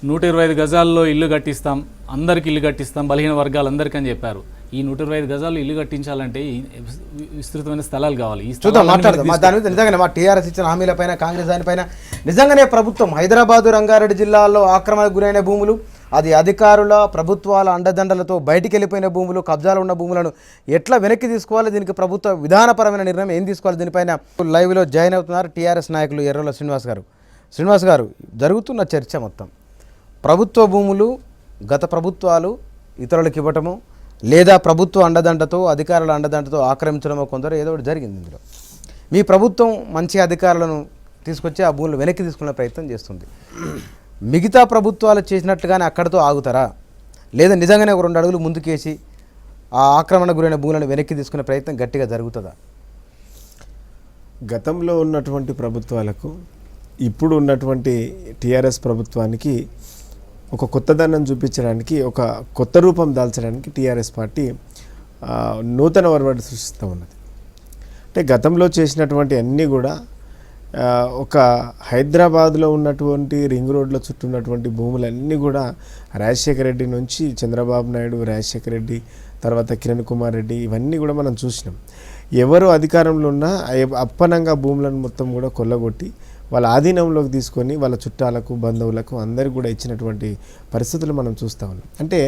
125 గజాల్లో ఇల్లు కట్టిస్తాం, అందరికి ఇల్లు కట్టిస్తాం, బలహీన వర్గాలందరికీ అని చెప్పారు. ఈ 125 గజాలు ఇల్లు కట్టించాలంటే విస్తృతమైన స్థలాలు కావాలి. చూద్దాం, మాట్లాడదాం దాని మీద. నిజంగానే మా టీఆర్ఎస్ ఇచ్చిన హామీలపైన, కాంగ్రెస్ దానిపైన నిజంగానే ప్రభుత్వం హైదరాబాదు, రంగారెడ్డి జిల్లాల్లో ఆక్రమణకు గురైన భూములు, అది అధికారుల, ప్రభుత్వాల అండదండలతో బయటికి వెళ్ళిపోయిన భూములు, కబ్జాలు ఉన్న భూములను ఎట్లా వెనక్కి తీసుకోవాలి, దీనికి ప్రభుత్వ విధానపరమైన నిర్ణయం ఏం తీసుకోవాలి, దీనిపైన లైవ్లో జాయిన్ అవుతున్నారు టీఆర్ఎస్ నాయకులు ఎర్రల శ్రీనివాస్ గారు. శ్రీనివాస్ గారు, జరుగుతున్న చర్చ మొత్తం ప్రభుత్వ భూములు గత ప్రభుత్వాలు ఇతరులకు ఇవ్వటము, లేదా ప్రభుత్వ అండదండతో, అధికారుల అండదండతో ఆక్రమించడమో కొందరు ఏదో ఒకటి జరిగింది. ఇందులో మీ ప్రభుత్వం మంచి అధికారులను తీసుకొచ్చి ఆ భూములు వెనక్కి తీసుకునే ప్రయత్నం చేస్తుంది. మిగతా ప్రభుత్వాలు చేసినట్లుగానే అక్కడితో ఆగుతారా, లేదా నిజంగానే ఒక 2 అడుగులు ముందుకేసి ఆ ఆక్రమణ గురైన భూములను వెనక్కి తీసుకునే ప్రయత్నం గట్టిగా జరుగుతుందా? గతంలో ఉన్నటువంటి ప్రభుత్వాలకు ఇప్పుడు ఉన్నటువంటి టీఆర్ఎస్ ప్రభుత్వానికి ఒక కొత్తదనం చూపించడానికి, ఒక కొత్త రూపం దాల్చడానికి టీఆర్ఎస్ పార్టీ నూతన ఒరవడి సృష్టిస్తూ ఉన్నది. అంటే గతంలో చేసినటువంటి అన్నీ కూడా ఒక హైదరాబాద్లో ఉన్నటువంటి రింగ్ రోడ్ల చుట్టూ ఉన్నటువంటి భూములన్నీ కూడా రాజశేఖర రెడ్డి నుంచి చంద్రబాబు నాయుడు, రాజశేఖర రెడ్డి, తర్వాత కిరణ్ కుమార్ రెడ్డి, ఇవన్నీ కూడా మనం చూసినాం. ఎవరు అధికారంలో ఉన్నా అప్పనంగా భూములను మొత్తం కూడా కొల్లగొట్టి వాళ్ళ ఆధీనంలోకి తీసుకొని వాళ్ళ చుట్టాలకు, బంధువులకు అందరికీ కూడా ఇచ్చినటువంటి పరిస్థితులు మనం చూస్తూ ఉన్నాం. అంటే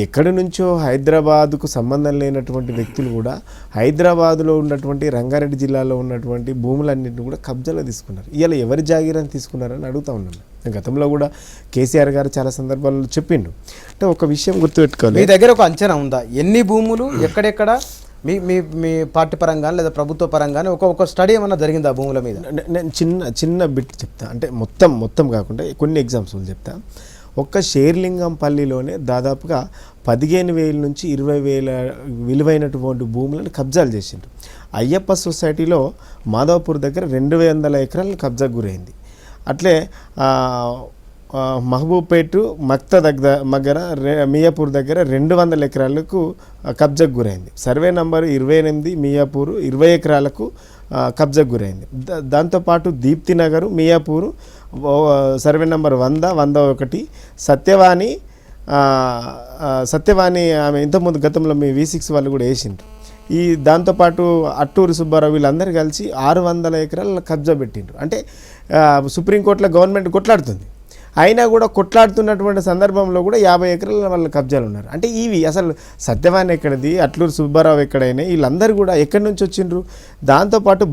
ఎక్కడి నుంచో హైదరాబాదుకు సంబంధం లేనటువంటి వ్యక్తులు కూడా హైదరాబాదులో ఉన్నటువంటి రంగారెడ్డి జిల్లాలో ఉన్నటువంటి భూములన్నింటినీ కూడా కబ్జాలో తీసుకున్నారు. ఇవాళ ఎవరి జాగీరని తీసుకున్నారని అడుగుతా ఉన్నాను. గతంలో కూడా కేసీఆర్ గారు చాలా సందర్భాల్లో చెప్పిండు. అంటే ఒక విషయం గుర్తుపెట్టుకోవాలి, మీ దగ్గర ఒక అంచనా ఉందా ఎన్ని భూములు ఎక్కడెక్కడ మీ మీ మీ పార్టీ పరంగా లేదా ప్రభుత్వ పరంగానే ఒక స్టడీ ఏమన్నా జరిగింది ఆ భూముల మీద? నేను చిన్న బిట్ చెప్తా, అంటే మొత్తం కాకుండా కొన్ని ఎగ్జాంపుల్ చెప్తా. ఒక్క షేర్లింగంపల్లిలోనే దాదాపుగా 15,000 నుంచి 20,000 విలువైనటువంటి భూములను కబ్జాలు చేసిండ్రు. అయ్యప్ప సొసైటీలో మాధవపూర్ దగ్గర 200 ఎకరాలను కబ్జాకు గురైంది. అట్లే మహబూబ్పేట మక్త దగ్గర మియాపూర్ దగ్గర 200 ఎకరాలకు కబ్జాకు గురైంది. సర్వే నంబర్ 28 మియాపూర్ 20 ఎకరాలకు కబ్జాకు గురైంది. దాంతోపాటు దీప్తి నగరు మియాపూరు సర్వే నంబర్ 100, 101 సత్యవాణి ఆమె ఇంతకుముందు గతంలో మీ V6 వాళ్ళు కూడా వేసిండ్రు. ఈ దాంతోపాటు అట్టూరి సుబ్బారావు వీళ్ళందరూ కలిసి 600 ఎకరాల కబ్జా పెట్టిండ్రు. అంటే సుప్రీంకోర్టులో గవర్నమెంట్ కొట్లాడుతుంది, అయినా కూడా కొట్లాడుతున్నటువంటి సందర్భంలో కూడా 50 ఎకరాల వాళ్ళ కబ్జాలు ఉన్నారు. అంటే ఇవి అసలు సత్యవాణి ఎక్కడిది, అట్లూరు సుబ్బారావు ఎక్కడైనా వీళ్ళందరూ కూడా ఎక్కడి నుంచి వచ్చిండ్రు. దాంతోపాటు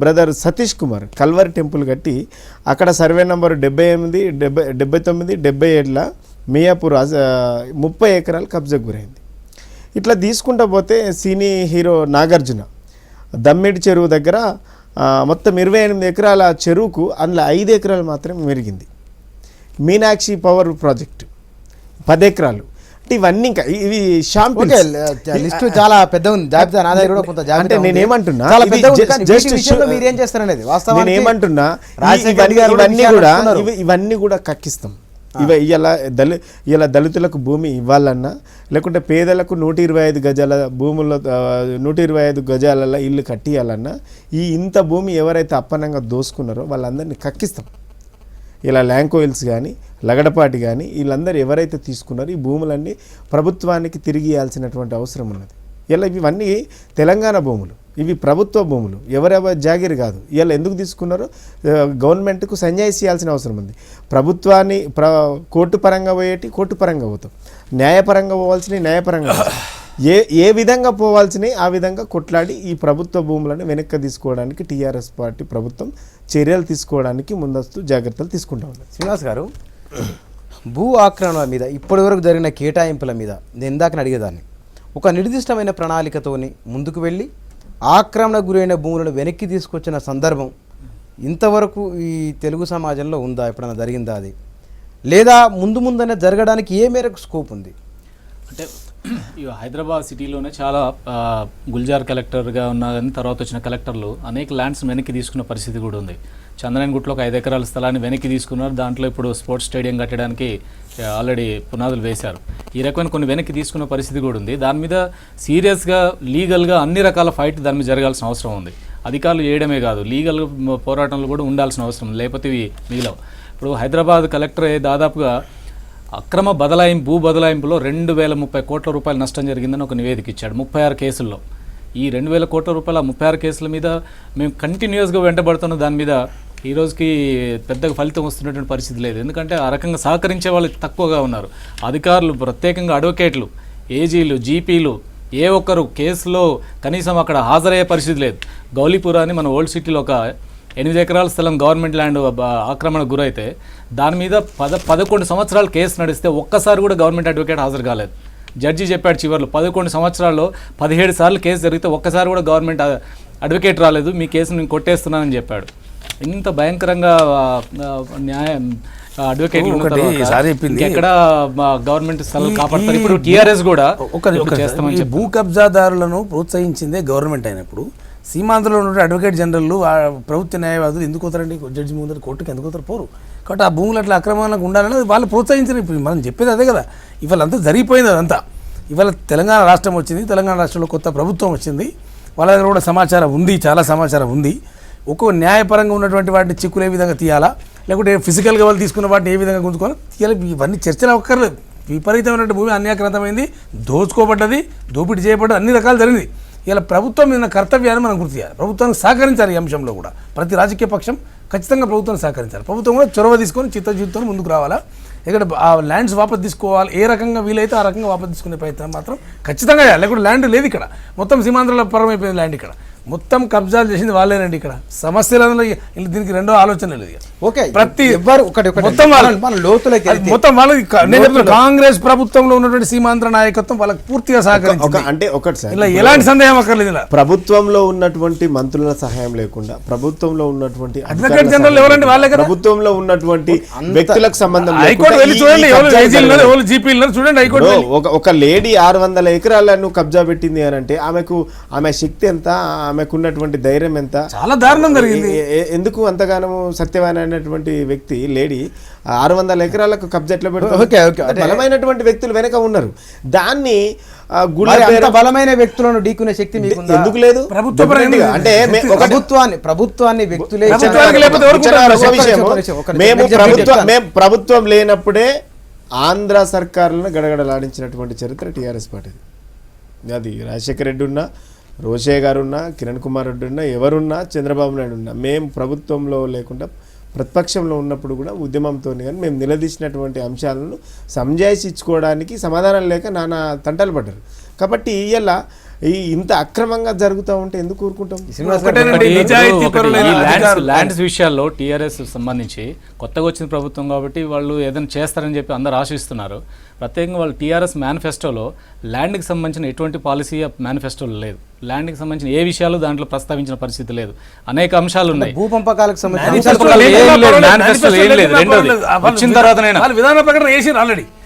brother Satish Kumar Calvary temple కట్టి అక్కడ సర్వే నంబర్ 78, 79, 77 మియాపూర్ 30 ఎకరాలు కబ్జాకు గురైంది. ఇట్లా తీసుకుంటా పోతే సినీ హీరో నాగార్జున దమ్మిడి చెరువు దగ్గర మొత్తం 28 ఎకరాల చెరువుకు అందులో 5 ఎకరాలు మాత్రమే మెరిగింది. మీనాక్షి పవర్ ప్రాజెక్టు 10 ఎకరాలు. అంటే ఇవన్నీ ఇంకా ఇవి షాంపిల్స్ లిస్టు చాలా పెద్ద ఉంది. జాబితా నా దగ్గర కూడా కొంత జాబితా అంటే నేనేమంటున్నా మీరేం చేస్తారనేది వాస్తవం. నేనేమంటున్నా ఇవన్నీ కూడా కక్కిస్తాం. ఇలా దళితులకు భూమి ఇవ్వాలన్నా లేకుంటే పేదలకు 125 గజాల భూముల్లో 125 గజాల ఇల్లు కట్టియాలన్నా ఇంత భూమి ఎవరైతే అప్పనంగా దోసుకున్నారో వాళ్ళందరినీ కక్కిస్తాం. ఇలా ల్యాంకోయిల్స్ కానీ లగడపాటి కానీ వీళ్ళందరూ ఎవరైతే తీసుకున్నారో ఈ భూములన్నీ ప్రభుత్వానికి తిరిగి ఇవ్వాల్సినటువంటి అవసరం ఉన్నది. ఇలా ఇవన్నీ తెలంగాణ భూములు, ఇవి ప్రభుత్వ భూములు, ఎవరెవరి జాగిరి కాదు. ఇలా ఎందుకు తీసుకున్నారో గవర్నమెంట్కు సంజాయిషి ఇవ్వాల్సిన అవసరం ఉంది. ప్రభుత్వాన్ని కోర్టు పరంగా పోయేటి కోర్టు పరంగా పోతాం, న్యాయపరంగా పోవాల్సిన న్యాయపరంగా ఏ విధంగా పోవాల్సినవి ఆ విధంగా కొట్లాడి ఈ ప్రభుత్వ భూములను వెనక్కి తీసుకోవడానికి టీఆర్ఎస్ పార్టీ ప్రభుత్వం చర్యలు తీసుకోవడానికి ముందస్తు జాగ్రత్తలు తీసుకుంటా ఉంది. శ్రీనివాస్ గారు, భూ ఆక్రమణ మీద ఇప్పటివరకు జరిగిన కేటాయింపుల మీద నేను ఇందాక అడిగేదాన్ని, ఒక నిర్దిష్టమైన ప్రణాళికతోని ముందుకు వెళ్ళి ఆక్రమణకు గురైన భూములను వెనక్కి తీసుకొచ్చిన సందర్భం ఇంతవరకు ఈ తెలుగు సమాజంలో ఉందా? ఎప్పుడైనా జరిగిందా అది? లేదా ముందనే జరగడానికి ఏ మేరకు స్కోప్ ఉంది? అంటే ఈ హైదరాబాద్ సిటీలోనే చాలా గుల్జార్ కలెక్టర్గా ఉన్న కానీ తర్వాత వచ్చిన కలెక్టర్లు అనేక ల్యాండ్స్ వెనక్కి తీసుకున్న పరిస్థితి కూడా ఉంది. చంద్రయాన్గుట్లో ఒక 5 ఎకరాల స్థలాన్ని వెనక్కి తీసుకున్నారు. దాంట్లో ఇప్పుడు స్పోర్ట్స్ స్టేడియం కట్టడానికి ఆల్రెడీ పునాదులు వేశారు. ఈ రకమైన కొన్ని వెనక్కి తీసుకున్న పరిస్థితి కూడా ఉంది. దాని మీద సీరియస్గా లీగల్గా అన్ని రకాల ఫైట్ దాని మీద జరగాల్సిన అవసరం ఉంది. అధికారులు చేయడమే కాదు, లీగల్ పోరాటంలో కూడా ఉండాల్సిన అవసరం, లేకపోతే ఇవి మిగిలవు. ఇప్పుడు హైదరాబాద్ కలెక్టర్ దాదాపుగా అక్రమ భూ బదలాయింపులో 2030 కోట్ల రూపాయల నష్టం జరిగిందని ఒక నివేదిక ఇచ్చాడు 36 కేసుల్లో. ఈ 2000 కోట్ల రూపాయల 36 కేసుల మీద మేము కంటిన్యూస్గా వెంటబడుతున్న దాని మీద ఈ రోజుకి పెద్దగా ఫలితం వస్తున్నటువంటి పరిస్థితి లేదు. ఎందుకంటే ఆ రకంగా సహకరించే వాళ్ళు తక్కువగా ఉన్నారు. అధికారులు, ప్రత్యేకంగా అడ్వకేట్లు, ఏజీలు, జీపీలు ఏ ఒక్కరు కేసులో కనీసం అక్కడ హాజరయ్యే పరిస్థితి లేదు. గౌలీపురా అని మన ఓల్డ్ సిటీలో ఒక 8 ఎకరాల స్థలం గవర్నమెంట్ ల్యాండ్ ఆక్రమణకు గురైతే దాని మీద 11 సంవత్సరాలు కేసు నడిస్తే ఒక్కసారి కూడా గవర్నమెంట్ అడ్వకేట్ హాజరు కాలేదు. జడ్జి చెప్పాడు చివరిలో 11 సంవత్సరాల్లో 17 సార్లు కేసు జరిగితే ఒక్కసారి కూడా గవర్నమెంట్ అడ్వకేట్ రాలేదు, మీ కేసును నేను కొట్టేస్తున్నానని చెప్పాడు. ఇంత భయంకరంగా న్యాయం అడ్వకేట్లు ఎక్కడ గవర్నమెంట్ స్థలాలు కాపాడతారు. ఇప్పుడు టీఆర్ఎస్ కూడా చేస్తామని భూ కబ్జాదారులను ప్రోత్సహించిందే గవర్నమెంట్ అయినప్పుడు సీమాంధ్రలో ఉన్న అడ్వకేట్ జనరల్ ప్రభుత్వ న్యాయవాదులు ఎందుకు పోతారండి జడ్జి ముందర కోర్టుకి ఎందుకు పోతారు? పోరు. కాబట్టి ఆ భూములు అట్లా అక్రమాలకు ఉండాలని వాళ్ళు ప్రోత్సహించారు. ఇప్పుడు మనం చెప్పేది అదే కదా, ఇవాళ అంతా జరిగిపోయింది. అదంతా ఇవాళ తెలంగాణ రాష్ట్రం వచ్చింది, తెలంగాణ రాష్ట్రంలో కొత్త ప్రభుత్వం వచ్చింది, వాళ్ళ దగ్గర కూడా సమాచారం ఉంది, చాలా సమాచారం ఉంది. ఒక్కో న్యాయపరంగా ఉన్నటువంటి వాటిని చిక్కులు ఏ విధంగా తీయాలా, లేకుంటే ఫిజికల్గా వాళ్ళు తీసుకున్న వాటిని ఏ విధంగా గుంజుకోవాలి తీయాలి, ఇవన్నీ చర్చలు అక్కర్లేదు. విపరీతమైనటువంటి భూమి అన్యాక్రాంతమైంది, దోచుకోబడ్డది, దోపిడీ చేయబడ్డది, అన్ని రకాలు జరిగింది. ఇలా ప్రభుత్వం మీద కర్తవ్యాన్ని మనం గుర్తు చేయాలి. ప్రభుత్వానికి సహకరించాలి. ఈ అంశంలో కూడా ప్రతి రాజకీయ పక్షం ఖచ్చితంగా ప్రభుత్వాన్ని సహకరించాలి. ప్రభుత్వం కూడా చొరవ తీసుకొని చిత్తశుద్ధితో ముందుకు రావాలా. ఇక్కడ ఆ ల్యాండ్స్ వాపస్ తీసుకోవాలి, ఏ రకంగా వీలైతే ఆ రకంగా వాపస్ తీసుకునే ప్రయత్నం మాత్రం ఖచ్చితంగా చేయాలి. లేకుంటే ల్యాండ్ లేదు ఇక్కడ, మొత్తం సీమాంధ్రాల పరమైపోయింది ల్యాండ్. ఇక్కడ మొత్తం కబ్జాలు చేసింది వాళ్ళేనండి. ఇక్కడ సమస్యలలో దీనికి రెండో ఆలోచన లేదు. ఓకే, ప్రతి ఎవ్వరు ఒకటి మొత్తం మన లోతులకి వెళ్తే మొత్తం వాళ్ళకి నేను చెప్తున్నా, కాంగ్రెస్ ప్రభుత్వంలో ఉన్నటువంటి సీమాంధ్ర నాయకత్వం వాళ్ళకి పూర్తిగా సహకరించింది. అంటే ఒకటి సార్, ఇలా ఎలాంటి సందేహం అక్కర్లేదు. ఇలా ప్రభుత్వంలో ఉన్నటువంటి మంత్రుల సహాయం లేకుండా, ప్రభుత్వంలో ఉన్నటువంటి అడ్వకేట్ జనరల్ ఎవరండి? వాళ్ళే కదా. ప్రభుత్వంలో ఉన్నటువంటి వ్యక్తులకు సంబంధం హైకోర్టు వెళ్ళి చూడండి, ఎవరు ఏజీలు ఎవరు జీపీలు చూడండి. హైకోర్టు ఒక లేడీ 600 ఎకరాలను కబ్జా పెట్టింది అని అంటే ఆమె శక్తి ఎంత, ఆమెకు ఉన్నటువంటి ధైర్యం ఎంత, చాలా దారుణం జరిగింది. ఎందుకు అంతగానో సత్యవాన్ అనేటువంటి వ్యక్తి లేడీ 600 ఎకరాలకు కబ్జా ఎట్లా పెడతారు? బలమైనటువంటి వ్యక్తులు వెనక ఉన్నారు. దాన్ని బలమైన వ్యక్తులను ఢీకునే శక్తి మీకు ఎందుకు లేదు? అంటే ప్రభుత్వాన్ని వ్యక్తులే మేము ప్రభుత్వం లేనప్పుడే ఆంధ్ర సర్కారులను గడగడలాడించినటువంటి చరిత్ర టీఆర్ఎస్ పార్టీది. అది రాజశేఖర రెడ్డి ఉన్నా, రోషయ్య గారు ఉన్నా, కిరణ్ కుమార్ రెడ్డి ఉన్నా, ఎవరున్నా, చంద్రబాబు నాయుడు ఉన్నా, మేము ప్రభుత్వంలో లేకుండా ప్రతిపక్షంలో ఉన్నప్పుడు కూడా ఉద్యమంతో కానీ మేము నిలదీసినటువంటి అంశాలను సంజాయిషి ఇచ్చుకోవడానికి సమాధానం లేక నానా తంటాలు పడ్డారు. కాబట్టి ఇలా ఇంత అక్రమంగా జరుగుతూ ఉంటే ఎందుకు ఊరుకుంటాం? ల్యాండ్స్ విషయాల్లో టీఆర్ఎస్ సంబంధించి కొత్తగా వచ్చిన ప్రభుత్వం కాబట్టి వాళ్ళు ఏదైనా చేస్తారని చెప్పి అందరు ఆశిస్తున్నారు. ప్రత్యేకంగా వాళ్ళు టీఆర్ఎస్ మేనిఫెస్టోలో ల్యాండ్కి సంబంధించిన ఎటువంటి పాలసీ మేనిఫెస్టోలో లేదు. ల్యాండ్కి సంబంధించిన ఏ విషయాలు దాంట్లో ప్రస్తావించిన పరిస్థితి లేదు. అనేక అంశాలు ఉన్నాయి. భూపంపకాలకు సంబంధించిన వచ్చిన తర్వాత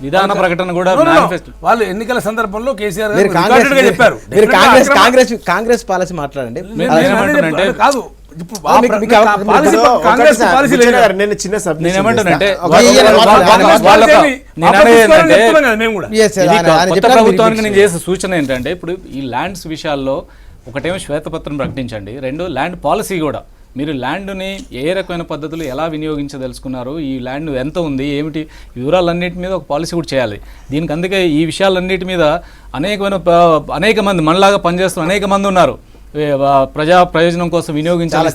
విధాన ప్రకటన కూడా వాళ్ళు ఎన్నికల సందర్భంలో కేసీఆర్ చెప్పారు. కాంగ్రెస్ పాలసీ మాట్లాడండి. కాదు, కొత్త ప్రభుత్వానికి నేను చేసే సూచన ఏంటంటే, ఇప్పుడు ఈ ల్యాండ్స్ విషయాల్లో ఒకటేమో శ్వేతపత్రం ప్రకటించండి, రెండు ల్యాండ్ పాలసీ కూడా. మీరు ల్యాండ్ని ఏ రకమైన పద్ధతులు ఎలా వినియోగించదలుచుకున్నారు, ఈ ల్యాండ్ ఎంత ఉంది, ఏమిటి వివరాలన్నిటి మీద ఒక పాలసీ కూడా చేయాలి. దీనికి అందుకే ఈ విషయాలన్నిటి మీద అనేక మంది మనలాగా పనిచేస్తున్న అనేక మంది ఉన్నారు. ప్రజా ప్రయోజనం కోసం వినియోగించాలి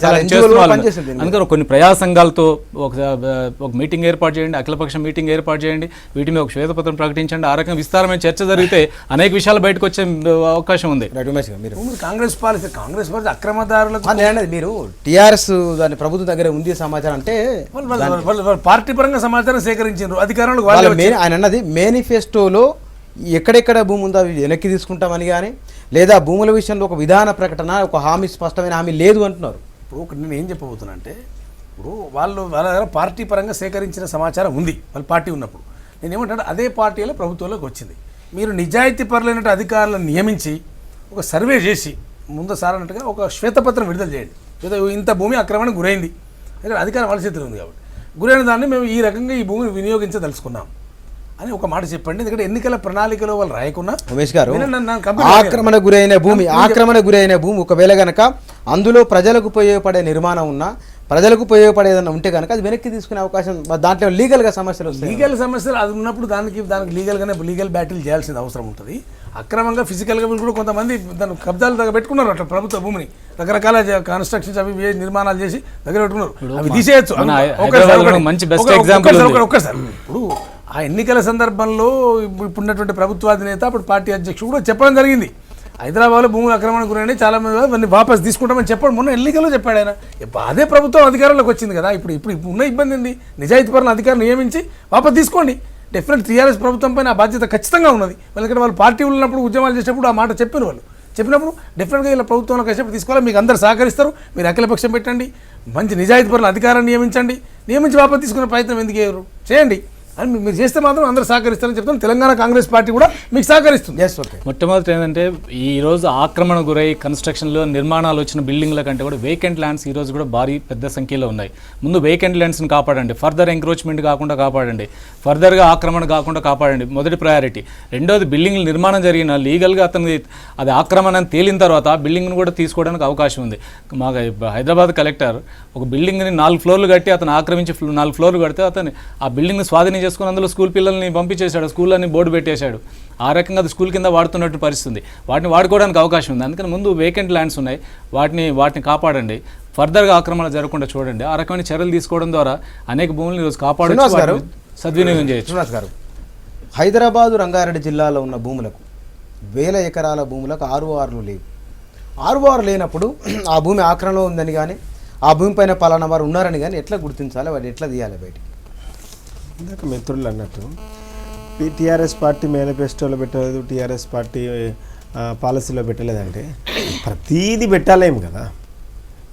అందుకని కొన్ని ప్రజా సంఘాలతో ఒక మీటింగ్ ఏర్పాటు చేయండి, అఖిలపక్ష మీటింగ్ ఏర్పాటు చేయండి, వీటి మీద ఒక శ్వేతపత్రం ప్రకటించండి. ఆ రకంగా విస్తారమైన చర్చ జరిగితే అనేక విషయాలు బయటకు వచ్చే అవకాశం ఉంది. కాంగ్రెస్ పాలసీ అక్రమదారులకు మీరు టీఆర్ఎస్ దాని ప్రభుత్వం దగ్గర ఉంది సమాచారం అంటే పార్టీ పరంగా సమాచారం సేకరించారు అధికారులు. ఆయన అన్నది మేనిఫెస్టోలో ఎక్కడెక్కడ భూమి ఉందో అవి వెనక్కి తీసుకుంటామని కానీ, లేదా భూముల విషయంలో ఒక విధాన ప్రకటన, ఒక హామీ, స్పష్టమైన హామీ లేదు అంటున్నారు. ఇప్పుడు నేను ఏం చెప్పబోతున్నా అంటే, ఇప్పుడు వాళ్ళ దగ్గర పార్టీ పరంగా సేకరించిన సమాచారం ఉంది వాళ్ళ పార్టీ ఉన్నప్పుడు. నేను ఏమంటాను, అదే పార్టీలో ప్రభుత్వంలోకి వచ్చింది. మీరు నిజాయితీ పరులైన అధికారులను నియమించి ఒక సర్వే చేసి ముందు సార్ అన్నట్టుగా ఒక శ్వేతపత్రం విడుదల చేయండి. లేదా ఇంత భూమి ఆక్రమణకు గురైంది, ఇక్కడ అధికారం వాళ్ళ చేతిలో ఉంది కాబట్టి గురైన దాన్ని మేము ఈ రకంగా ఈ భూమిని వినియోగించదలుచుకున్నాం అని ఒక మాట చెప్పండి. ఎందుకంటే ఎన్నికల ప్రణాళికలో వాళ్ళు రాయకున్నా, ఉమేష్ గారు, ఆక్రమణ గురైన భూమి ఒకవేళ గనక అందులో ప్రజలకు ఉపయోగపడే నిర్మాణం ఉన్నా, ప్రజలకు ఉపయోగపడేదన్నా ఉంటే కనుక అది వెనక్కి తీసుకునే అవకాశం, దాంట్లో లీగల్గా సమస్యలు వస్తాయి. లీగల్ సమస్యలు అది ఉన్నప్పుడు దానికి లీగల్ బ్యాటిల్ చేయాల్సిన అవసరం ఉంటుంది. అక్రమంగా ఫిజికల్గా కూడా కొంతమంది దాని కబ్జాలు దగ్గర పెట్టుకున్నారు. అట్లా ప్రభుత్వ భూమిని రకరకాల కన్స్ట్రక్షన్స్ అవి నిర్మాణాలు చేసి దగ్గర పెట్టుకున్నారు. అవి తీసేయచ్చు. ఒక్కసారి ఇప్పుడు ఆ ఎన్నికల సందర్భంలో ఇప్పుడున్నటువంటి ప్రభుత్వాధినేత, అప్పుడు పార్టీ అధ్యక్షుడు కూడా చెప్పడం జరిగింది. హైదరాబాద్లో భూములు ఆక్రమణ గురైన చాలా మంది వాటిని వాపస్ తీసుకుంటామని చెప్పాడు. మొన్న ఎన్నికల్లో చెప్పాడు ఆయన. అదే ప్రభుత్వం అధికారంలోకి వచ్చింది కదా. ఇప్పుడు ఉన్న ఇబ్బంది ఉంది. నిజాయితీ పరులను అధికారులు నియమించి వాపస్ తీసుకోండి. డెఫినెట్ టీఆర్ఎస్ ప్రభుత్వం పైన ఆ బాధ్యత ఖచ్చితంగా ఉన్నది. ఎందుకంటే వాళ్ళు పార్టీ ఉన్నప్పుడు, ఉద్యమాలు చేసినప్పుడు ఆ మాట చెప్పిన వాళ్ళు చెప్పినప్పుడు డెఫినెట్గా ఇలా ప్రభుత్వంలో కష్టపడి తీసుకోవాలి. మీకు అందరు సహకరిస్తారు. మీరు అఖిలపక్షం పెట్టండి, మంచి నిజాయితీ పరులను అధికారాన్ని నియమించి వాపస్ తీసుకునే ప్రయత్నం ఎందుకు చేయండి అని మీరు చేస్తే మాత్రం అందరూ సహకరిస్తారని చెప్తాను. తెలంగాణ కాంగ్రెస్ పార్టీ కూడా మీకు సహకరిస్తుంది. మొట్టమొదటి ఏంటంటే, ఈ రోజు ఆక్రమణ గురై కన్స్ట్రక్షన్లో నిర్మాణాలు వచ్చిన బిల్డింగ్ల కంటే కూడా వేకెంట్ ల్యాండ్స్ ఈ రోజు కూడా భారీ పెద్ద సంఖ్యలో ఉన్నాయి. ముందు వేకెంట్ ల్యాండ్స్ని కాపాడండి, ఫర్దర్ ఎంక్రోచ్మెంట్ కాకుండా కాపాడండి, ఫర్దర్గా ఆక్రమణ కాకుండా కాపాడండి, మొదటి ప్రయారిటీ. రెండోది, బిల్డింగ్లు నిర్మాణం జరిగిన లీగల్గా అతనికి అది ఆక్రమణ అని తేలిన తర్వాత ఆ బిల్డింగ్ను కూడా తీసుకోవడానికి అవకాశం ఉంది. మా హైదరాబాద్ కలెక్టర్ ఒక బిల్డింగ్ని 4 ఫ్లోర్లు కట్టి అతను ఆక్రమించి 4 ఫ్లోర్లు కడితే అతను ఆ బిల్డింగ్ని స్వాధీనం చేసుకుని అందులో స్కూల్ పిల్లల్ని పంపించేశాడు, స్కూళ్ళని బోర్డు పెట్టేశాడు. ఆ రకంగా అది స్కూల్ కింద వాడుతున్నట్టు పరిస్థితి. వాటిని వాడుకోవడానికి అవకాశం ఉంది. అందుకని ముందు వేకెంట్ ల్యాండ్స్ ఉన్నాయి, వాటిని కాపాడండి, ఫర్దర్గా ఆక్రమణ జరగకుండా చూడండి. ఆ రకమైన చర్యలు తీసుకోవడం ద్వారా అనేక భూములను ఈరోజు కాపాడచ్చు. సద్వినియోగం చేయొచ్చు. శ్రీనివాస్ గారు, హైదరాబాదు రంగారెడ్డి జిల్లాలో ఉన్న భూములకు 1000 ఎకరాల భూములకు ఆర్ఓఆర్లు లేవు. ఆర్ఓఆర్ లేనప్పుడు ఆ భూమి ఆక్రమణలో ఉందని కానీ ఆ భూమి పైన పలానా వారు ఉన్నారని కానీ ఎట్లా గుర్తించాలి, వాటి ఎట్లా తీయాలి బయటికి? ఇందాక మిత్రులు అన్నట్టు టీఆర్ఎస్ పార్టీ మేనిఫెస్టోలో పెట్టలేదు, టీఆర్ఎస్ పార్టీ పాలసీలో పెట్టలేదంటే ప్రతీది పెట్టాలేం కదా.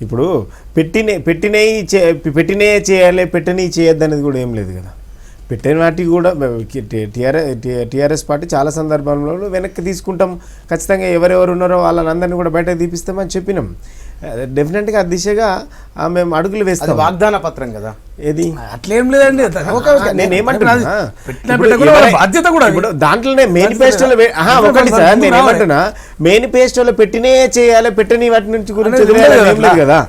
ఇప్పుడు పెట్టినే చేయాలి, పెట్టని చేయొద్దు అనేది కూడా ఏం లేదు కదా. పెట్టిన వాటికి కూడా టీఆర్ఎస్ పార్టీ చాలా సందర్భంలో వెనక్కి తీసుకుంటాం, ఖచ్చితంగా ఎవరెవరు ఉన్నారో వాళ్ళని అందరినీ కూడా బయటకు తీపిస్తామని చెప్పినాం. డెఫినెట్గా ఆ దిశగా మేము అడుగులు వేస్తాం. వాగ్దాన పత్రం కదా ఏది అట్లేం లేదండి. నేనేమంటున్నా బాధ్యత కూడా ఇప్పుడు దాంట్లోనే మేనిఫెస్టోలో ఒకటి సార్, నేనేమంటున్నా మేనిఫెస్టోలో పెట్టినే చేయాలి, పెట్టని వాటి నుంచి గురించి ఏం లేదు కదా.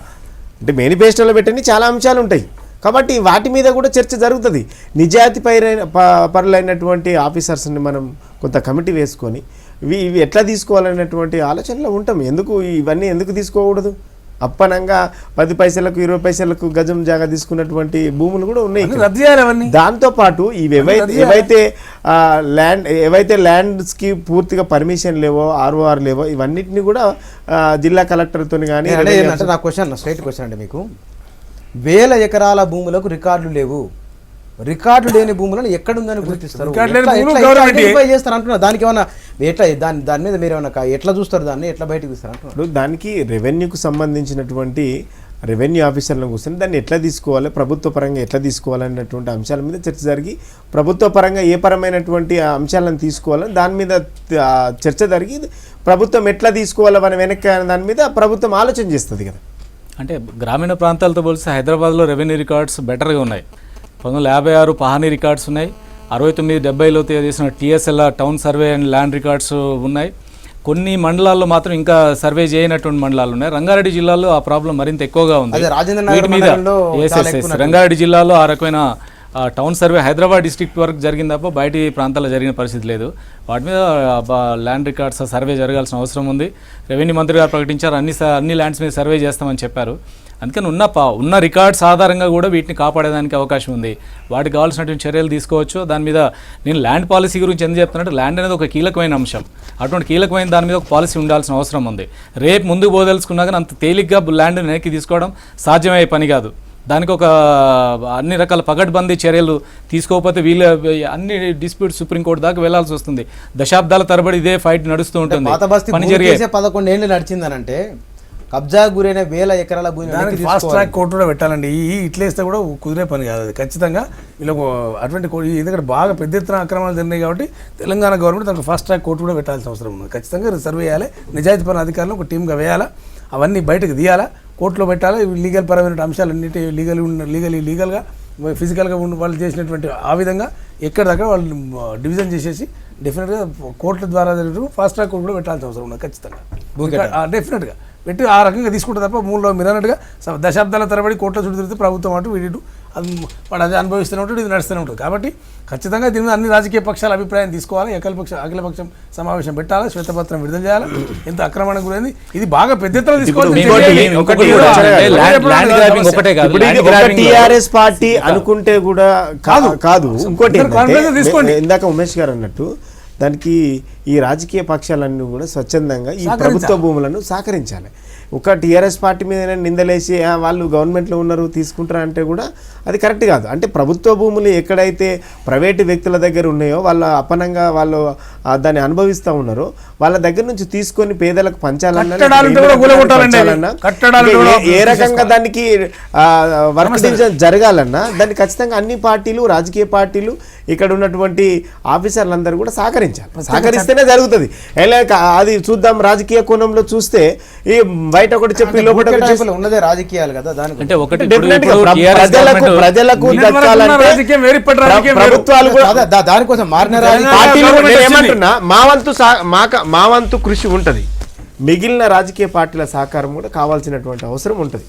అంటే మేనిఫెస్టోలో పెట్టని చాలా అంశాలు ఉంటాయి కాబట్టి వాటి మీద కూడా చర్చ జరుగుతుంది. నిజాయితీ పరులైనటువంటి ఆఫీసర్స్ని మనం కొంత కమిటీ వేసుకొని ఇవి ఎట్లా తీసుకోవాలనేటువంటి ఆలోచనలో ఉంటాం. ఇవన్నీ ఎందుకు తీసుకోకూడదు? అప్పనంగా 10 పైసలకు 20 పైసలకు గజం జాగా తీసుకున్నటువంటి భూములు కూడా ఉన్నాయి. దాంతోపాటు ఏవైతే ల్యాండ్స్కి పూర్తిగా పర్మిషన్ లేవో, ఆర్ఓఆర్ లేవో, ఇవన్నిటిని కూడా జిల్లా కలెక్టర్తో కానీ. నా క్వశ్చన్ స్ట్రైట్ క్వశ్చన్ అండి మీకు, 1000 ఎకరాల భూములకు రికార్డులు లేవు, రికార్డు లేని భూములను ఎక్కడుందని గుర్తిస్తారు, చేస్తారు అంటున్నారు. దానికి ఏమన్నా ఎట్లా దాని మీద మీరు ఏమన్నా ఎట్లా చూస్తారు, దాన్ని ఎట్లా బయటకు తీస్తారు అంటున్నారు? దానికి రెవెన్యూకు సంబంధించినటువంటి రెవెన్యూ ఆఫీసర్లను కూర్చొని దాన్ని ఎట్లా తీసుకోవాలి, ప్రభుత్వ పరంగా ఎట్లా తీసుకోవాలన్నటువంటి అంశాల మీద చర్చ జరిగి ప్రభుత్వ పరంగా ఏ పరమైనటువంటి అంశాలను తీసుకోవాలని దాని మీద చర్చ జరిగి ప్రభుత్వం ఎట్లా తీసుకోవాలి మన వెనక్కి దాని మీద ప్రభుత్వం ఆలోచన చేస్తుంది కదా. అంటే గ్రామీణ ప్రాంతాలతో పోలిస్తే హైదరాబాద్లో రెవెన్యూ రికార్డ్స్ బెటర్గా ఉన్నాయి. 1956 పహానీ రికార్డ్స్ ఉన్నాయి, 69-70లో చేసిన TSLR town survey and land records ఉన్నాయి. కొన్ని మండలాల్లో మాత్రం ఇంకా సర్వే చేయనటువంటి మండలాలు ఉన్నాయి. రంగారెడ్డి జిల్లాలో ఆ ప్రాబ్లం మరింత ఎక్కువగా ఉంది. వీటి మీద రంగారెడ్డి జిల్లాలో ఆ రకమైన టౌన్ సర్వే హైదరాబాద్ డిస్ట్రిక్ట్ వరకు జరిగింది తప్ప బయటి ప్రాంతాల్లో జరిగిన పరిస్థితి లేదు. వాటి మీద ల్యాండ్ రికార్డ్స్ సర్వే జరగాల్సిన అవసరం ఉంది. రెవెన్యూ మంత్రి గారు ప్రకటించారు అన్ని ల్యాండ్స్ మీద సర్వే చేస్తామని చెప్పారు. అందుకని ఉన్న రికార్డ్స్ ఆధారంగా కూడా వీటిని కాపాడేదానికి అవకాశం ఉంది. వాటికి కావాల్సినటువంటి చర్యలు తీసుకోవచ్చు. దాని మీద నేను ల్యాండ్ పాలసీ గురించి ఎందుకు చెప్తున్నట్టు, ల్యాండ్ అనేది ఒక కీలకమైన అంశం. అటువంటి కీలకమైన దాని మీద ఒక పాలసీ ఉండాల్సిన అవసరం ఉంది. రేపు ముందుకు పోదలుచుకున్నా కానీ అంత తేలిగ్గా ల్యాండ్ వెనక్కి తీసుకోవడం సాధ్యమయ్యే పని కాదు. దానికి ఒక అన్ని రకాల పగడ్బందీ చర్యలు తీసుకోకపోతే అన్ని డిస్ప్యూట్ సుప్రీంకోర్టు దాకా వెళ్లాల్సి వస్తుంది. దశాబ్దాల తరబడి ఇదే ఫైట్ నడుస్తూ ఉంటుంది. పని జరిగే 11 ఏళ్ళు నడిచిందనంటే కబ్జా గురైన 1000 ఎకరాల భూమి ఫాస్ట్ ట్రాక్ కోర్టు కూడా పెట్టాలండి. ఇట్లేస్తే కూడా కుదిరే పని కాదు అది. ఖచ్చితంగా వీళ్ళకు అటువంటి ఎందుకంటే బాగా పెద్ద ఎత్తున అక్రమాలు జరిగినాయి కాబట్టి తెలంగాణ గవర్నమెంట్ దానికి ఫాస్ట్ ట్రాక్ కోర్టు కూడా పెట్టాల్సిన అవసరం ఉంది. ఖచ్చితంగా సర్వే చేయాలి, నిజాయితీ పని అధికారులు ఒక టీమ్గా వేయాలా, అవన్నీ బయటకు తీయాలా, కోర్టులో పెట్టాలి. లీగల్ పరమైన అంశాలన్నిటి లీగల్గా ఫిజికల్గా వాళ్ళు చేసినటువంటి ఆ విధంగా ఎక్కడ దగ్గర వాళ్ళు డివిజన్ చేసేసి డెఫినెట్గా కోర్టుల ద్వారా జరుగుతూ ఫాస్ట్ ట్రాక్ కోర్టు కూడా పెట్టాల్సిన అవసరం ఉంది. ఖచ్చితంగా డెఫినెట్గా పెట్టి ఆ రకంగా తీసుకుంటే తప్ప మూలలో మీరు అన్నట్టుగా దశాబ్దాల తరబడి కోర్టుల చుట్టూ తిరిగితే ప్రభుత్వం అటు వీడు వాడు అది అనుభవిస్తూనే ఉంటాడు, ఇది నడుస్తూనే ఉంటుంది. కాబట్టి ఖచ్చితంగా దీని మీద అన్ని రాజకీయ పక్షాల అభిప్రాయం తీసుకోవాలి. అఖిలపక్షం సమావేశం పెట్టాలి, శ్వేతపత్రం విడుదల చేయాలి. ఎంత అక్రమణకు గురైంది ఇది బాగా పెద్ద ఎత్తున తీసుకోవాలి. టీఆర్ఎస్ పార్టీ అనుకుంటే కూడా కాదు. ఇంకోటి ఇందాక ఉమేష్ గారు అన్నట్టు దానికి ఈ రాజకీయ పక్షాలన్నీ కూడా స్వచ్ఛందంగా ఈ ప్రభుత్వ భూములను సహకరించాలి. ఒక టీఆర్ఎస్ పార్టీ మీద నిందలేసి వాళ్ళు గవర్నమెంట్లో ఉన్నారు తీసుకుంటారా అంటే కూడా అది కరెక్ట్ కాదు. అంటే ప్రభుత్వ భూములు ఎక్కడైతే ప్రైవేటు వ్యక్తుల దగ్గర ఉన్నాయో వాళ్ళ అపనంగా వాళ్ళు దాన్ని అనుభవిస్తూ ఉన్నారో వాళ్ళ దగ్గర నుంచి తీసుకొని పేదలకు పంచాలన్నా ఏ రకంగా దానికి వర్క్ డివిజన్ జరగాలన్నా దాన్ని ఖచ్చితంగా అన్ని పార్టీలు రాజకీయ పార్టీలు ఇక్కడ ఉన్నటువంటి ఆఫీసర్లందరూ కూడా సహకరిస్తేనే జరుగుతుంది. అది చూద్దాం రాజకీయ కోణంలో చూస్తే ఈ బయట ఒకటి చెప్పి లోపల ఉన్నదే రాజకీయాలు కదా. అంటే ఒకటి ప్రజలకు ప్రభుత్వాలు దానికోసం ఏమంటున్నా మా వంతు కృషి ఉంటది. మిగిలిన రాజకీయ పార్టీల సహకారం కూడా కావాల్సినటువంటి అవసరం ఉంటుంది.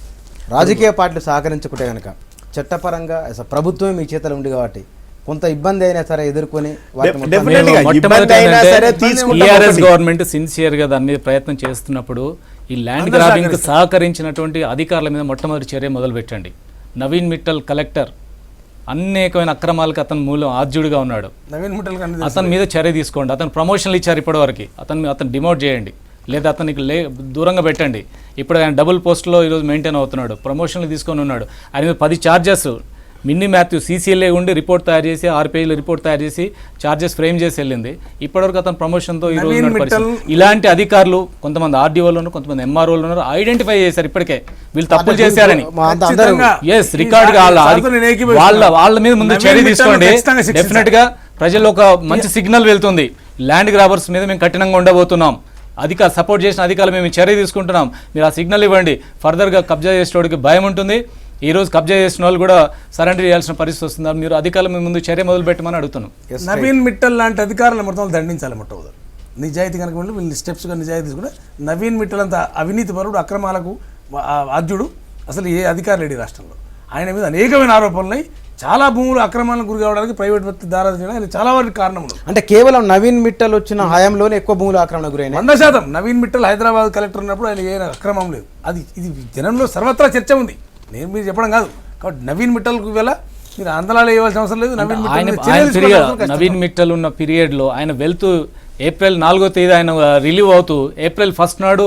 రాజకీయ పార్టీలు సహకరించుకుంటే కనుక చట్టపరంగా ప్రభుత్వం మీ చేతలు ఉంది కాబట్టి కొంత ఇబ్బంది అయినా సరే ఎదుర్కొని గవర్నమెంట్ సిన్సియర్గా దాన్ని ప్రయత్నం చేస్తున్నప్పుడు ఈ ల్యాండ్ గ్రాబింగ్ సహకరించినటువంటి అధికారుల మీద మొట్టమొదటి చర్య మొదలు పెట్టండి. నవీన్ మిట్టల్ కలెక్టర్ అనేకమైన అక్రమాలకు అతను మూలం ఆద్యుడిగా ఉన్నాడు. నవీన్ మిట్టల్ అతని మీద చర్య తీసుకోండి. అతను ప్రమోషన్లు ఇచ్చారు ఇప్పటివరకు, అతను డిమోట్ చేయండి, లేదా అతనికి దూరంగా పెట్టండి. ఇప్పుడు ఆయన డబుల్ పోస్ట్లో ఈరోజు మెయింటైన్ అవుతున్నాడు, ప్రమోషన్లు తీసుకొని ఉన్నాడు. ఆయన మీద 10 ఛార్జెస్ మిన్నీ మాథ్యూ సీసీఎల్ఏ ఉండి రిపోర్ట్ తయారు చేసి 6 పేజీల రిపోర్ట్ తయారు చేసి ఛార్జెస్ ఫ్రేమ్ చేసి వెళ్ళింది. ఇప్పటివరకు అతను ప్రమోషన్తో ఈరోజు ఇలాంటి అధికారులు కొంతమంది ఆర్డీఓలను కొంతమంది ఎంఆర్ఓలు ఉన్నారు, ఐడెంటిఫై చేశారు ఇప్పటికే వీళ్ళు తప్పులు చేశారని. ఎస్ రికార్డ్ వాళ్ళ మీద ముందు చర్య తీసుకోండి. డెఫినెట్ గా ప్రజల్లో ఒక మంచి సిగ్నల్ వెళ్తుంది. ల్యాండ్ గ్రాబర్స్ మీద మేము కఠినంగా ఉండబోతున్నాం, సపోర్ట్ చేసిన అధికారులు మేము చర్య తీసుకుంటున్నాం, మీరు ఆ సిగ్నల్ ఇవ్వండి. ఫర్దర్గా కబ్జా చేసేటోడికి భయం ఉంటుంది. ఈ రోజు కబ్జా చేసిన వాళ్ళు కూడా సరెండర్ చేయాల్సిన పరిస్థితి వస్తుంది. మీరు అధికారుల ముందు చర్య మొదలు పెట్టమని అడుగుతున్నాం. నవీన్ మిట్టల్ లాంటి అధికారులను మొత్తం దండించాలి. మొట్టమొదటి నిజాయితీ కనుక వీళ్ళు స్టెప్స్గా నిజాయితీ తీసుకుంటే నవీన్ మిట్టల్ అంత అవినీతి పరుడు, అక్రమాలకు ఆద్యుడు అసలు ఏ అధికారి లేడు రాష్ట్రంలో. ఆయన మీద అనేకమైన ఆరోపణలు, చాలా భూములు అక్రమాలకు గురి కావడానికి ప్రైవేట్ వ్యక్తి దారాలు చేయడం ఆయన చాలా వరకు కారణం. అంటే కేవలం నవీన్ మిట్టల్ వచ్చిన హయాంలోనే ఎక్కువ భూములు ఆక్రమణ గురైన 100%. నవీన్ మిట్టల్ హైదరాబాద్ కలెక్టర్ ఉన్నప్పుడు ఆయన ఏ అక్రమం లేదు. ఇది జనంలో సర్వత్రా చర్చ ఉంది, నేను మీరు చెప్పడం కాదు. కాబట్టి నవీన్ మిట్టల్కు వేళ మీరు అందలాలు వేయవలసిన అవసరం లేదు. నవీన్ మిట్టల్ ఉన్న పీరియడ్లో ఆయన వెళ్తూ ఏప్రిల్ 4వ తేదీ ఆయన రిలీవ్ అవుతూ ఏప్రిల్ 1 నాడు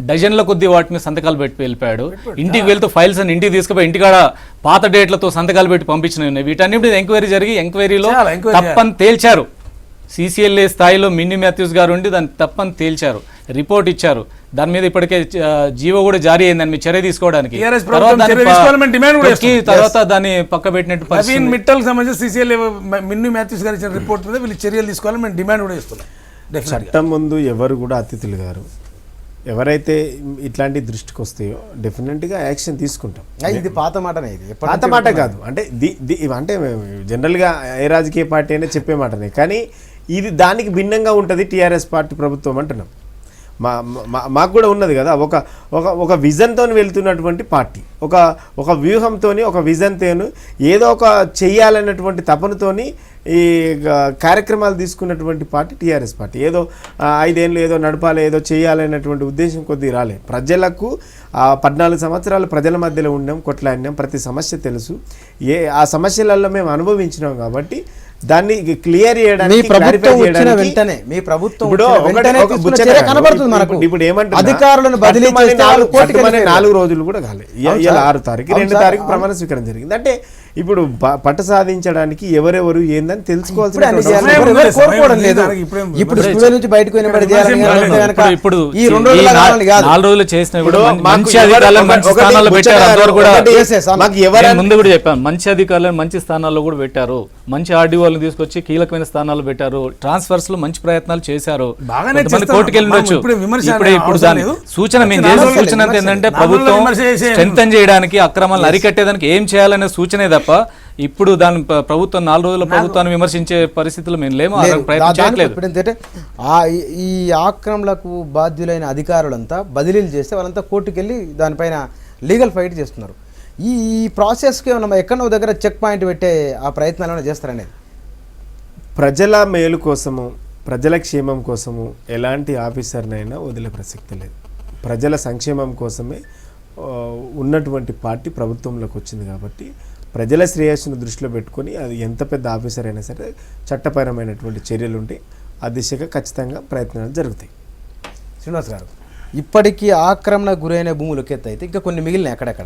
డజన్ల కొద్ది వాటి మీద సంతకాలు పెట్టి వెళ్ళిపోయాడు. ఇంటికి వెళ్తూ ఫైల్స్ అని ఇంటికి తీసుకుపోయి ఇంటికాడ పాత డేట్లతో సంతకాలు పెట్టి పంపించినవి. వీటన్నిటి ఎంక్వైరీ జరిగి ఎంక్వైరీలో తప్పని తేల్చారు. సీసీఎల్ఏ స్థాయిలో మిన్నీ మాథ్యూస్ గారు ఉండి దాన్ని తప్పని తేల్చారు, రిపోర్ట్ ఇచ్చారు. దాని మీద ఇప్పటికే జీవో కూడా జారీ అయిందని మీరు చర్య తీసుకోవడానికి. తర్వాత దాన్ని పక్క పెట్టినట్టు నవీన్ మిట్టల్ సంబంధించి సీసీఎల్ఏ మిన్నీ మాథ్యూస్ గారు ఇచ్చిన రిపోర్ట్ మీద వీళ్ళు చర్యలు తీసుకోవాలని మేము డిమాండ్ కూడా చేస్తున్నాం. చట్టం ముందు ఎవరు కూడా అతిథులు గారు. ఎవరైతే ఇట్లాంటి దృష్టికి వస్తాయో డెఫినెట్గా యాక్షన్ తీసుకుంటాం. ఇది పాత మాటనే, ఇది పాత మాట కాదు. అంటే అంటే జనరల్గా ఏ రాజకీయ పార్టీ అయినా చెప్పే మాటనే, కానీ ఇది దానికి భిన్నంగా ఉంటుంది టీఆర్ఎస్ పార్టీ ప్రభుత్వం అంటున్నాం. మాకు కూడా ఉన్నది కదా, ఒక విజన్తో వెళ్తున్నటువంటి పార్టీ, ఒక వ్యూహంతో ఒక విజన్తో ఏదో ఒక చెయ్యాలన్నటువంటి తపనతోని ఈ కార్యక్రమాలు తీసుకున్నటువంటి పార్టీ టీఆర్ఎస్ పార్టీ. ఏదో 5 ఏళ్ళు ఏదో నడపాలి, ఏదో చేయాలనేటువంటి ఉద్దేశం కొద్దిగా రాలే. ప్రజలకు 14 సంవత్సరాలు ప్రజల మధ్యలో ఉన్నాం, కొట్లాడినాం, ప్రతి సమస్య తెలుసు, ఆ సమస్యలలో మేము అనుభవించినాం. కాబట్టి దాన్ని క్లియర్ చేయడానికి ఇప్పుడు ఏమంటారు 4 రోజులు కూడా కాలేదు, 6 తారీఖు 2 తారీఖు ప్రమాణ స్వీకారం జరిగింది. అంటే ఇప్పుడు పట్టు సాధించడానికి ఎవరెవరు ఏందని తెలుసుకోవాల్సిన ముందు కూడా చెప్పాను, మంచి అధికారులను మంచి స్థానాల్లో కూడా పెట్టారు, మంచి ఆర్డీఓలను తీసుకొచ్చి కీలకమైన స్థానాల్లో పెట్టారు, ట్రాన్స్ఫర్స్ లో మంచి ప్రయత్నాలు చేశారు. కోర్టుకు వెళ్ళొచ్చు. ఇప్పుడు దాని సూచన మేము చేసిన సూచన ఏంటంటే ప్రభుత్వం స్ట్రెంథెన్ చేయడానికి, అక్రమాలను అరికట్టేదానికి ఏం చేయాలనే సూచనే తప్ప ఇప్పుడు దాని ప్రభుత్వం 4 రోజుల ప్రభుత్వాన్ని విమర్శించే పరిస్థితులు మేము లేము, ప్రయత్నం చేయట్లేదు. ఏంటంటే ఈ ఆక్రమణలకు బాధ్యులైన అధికారులంతా బదిలీలు చేస్తే వాళ్ళంతా కోర్టుకు వెళ్ళి దానిపైన లీగల్ ఫైట్ చేస్తున్నారు. ఈ ప్రాసెస్కి ఏమన్నా ఎక్కడో దగ్గర చెక్ పాయింట్ పెట్టే ఆ ప్రయత్నాలు ఏమైనా చేస్తారనేది ప్రజల మేలు కోసము, ప్రజల క్షేమం కోసము ఎలాంటి ఆఫీసర్నైనా వదిలే ప్రసక్తి లేదు. ప్రజల సంక్షేమం కోసమే ఉన్నటువంటి పార్టీ ప్రభుత్వంలోకి వచ్చింది. కాబట్టి ప్రజల శ్రేయస్సును దృష్టిలో పెట్టుకొని అది ఎంత పెద్ద ఆఫీసర్ అయినా సరే చట్టపరమైనటువంటి చర్యలు ఉంటే ఆ దిశగా ఖచ్చితంగా ప్రయత్నాలు జరుగుతాయి. శ్రీనివాస్ గారు, ఇప్పటికీ ఆక్రమణ గురైన భూములు ఎత్తు అయితే ఇంకా కొన్ని మిగిలినాయి అక్కడక్కడ.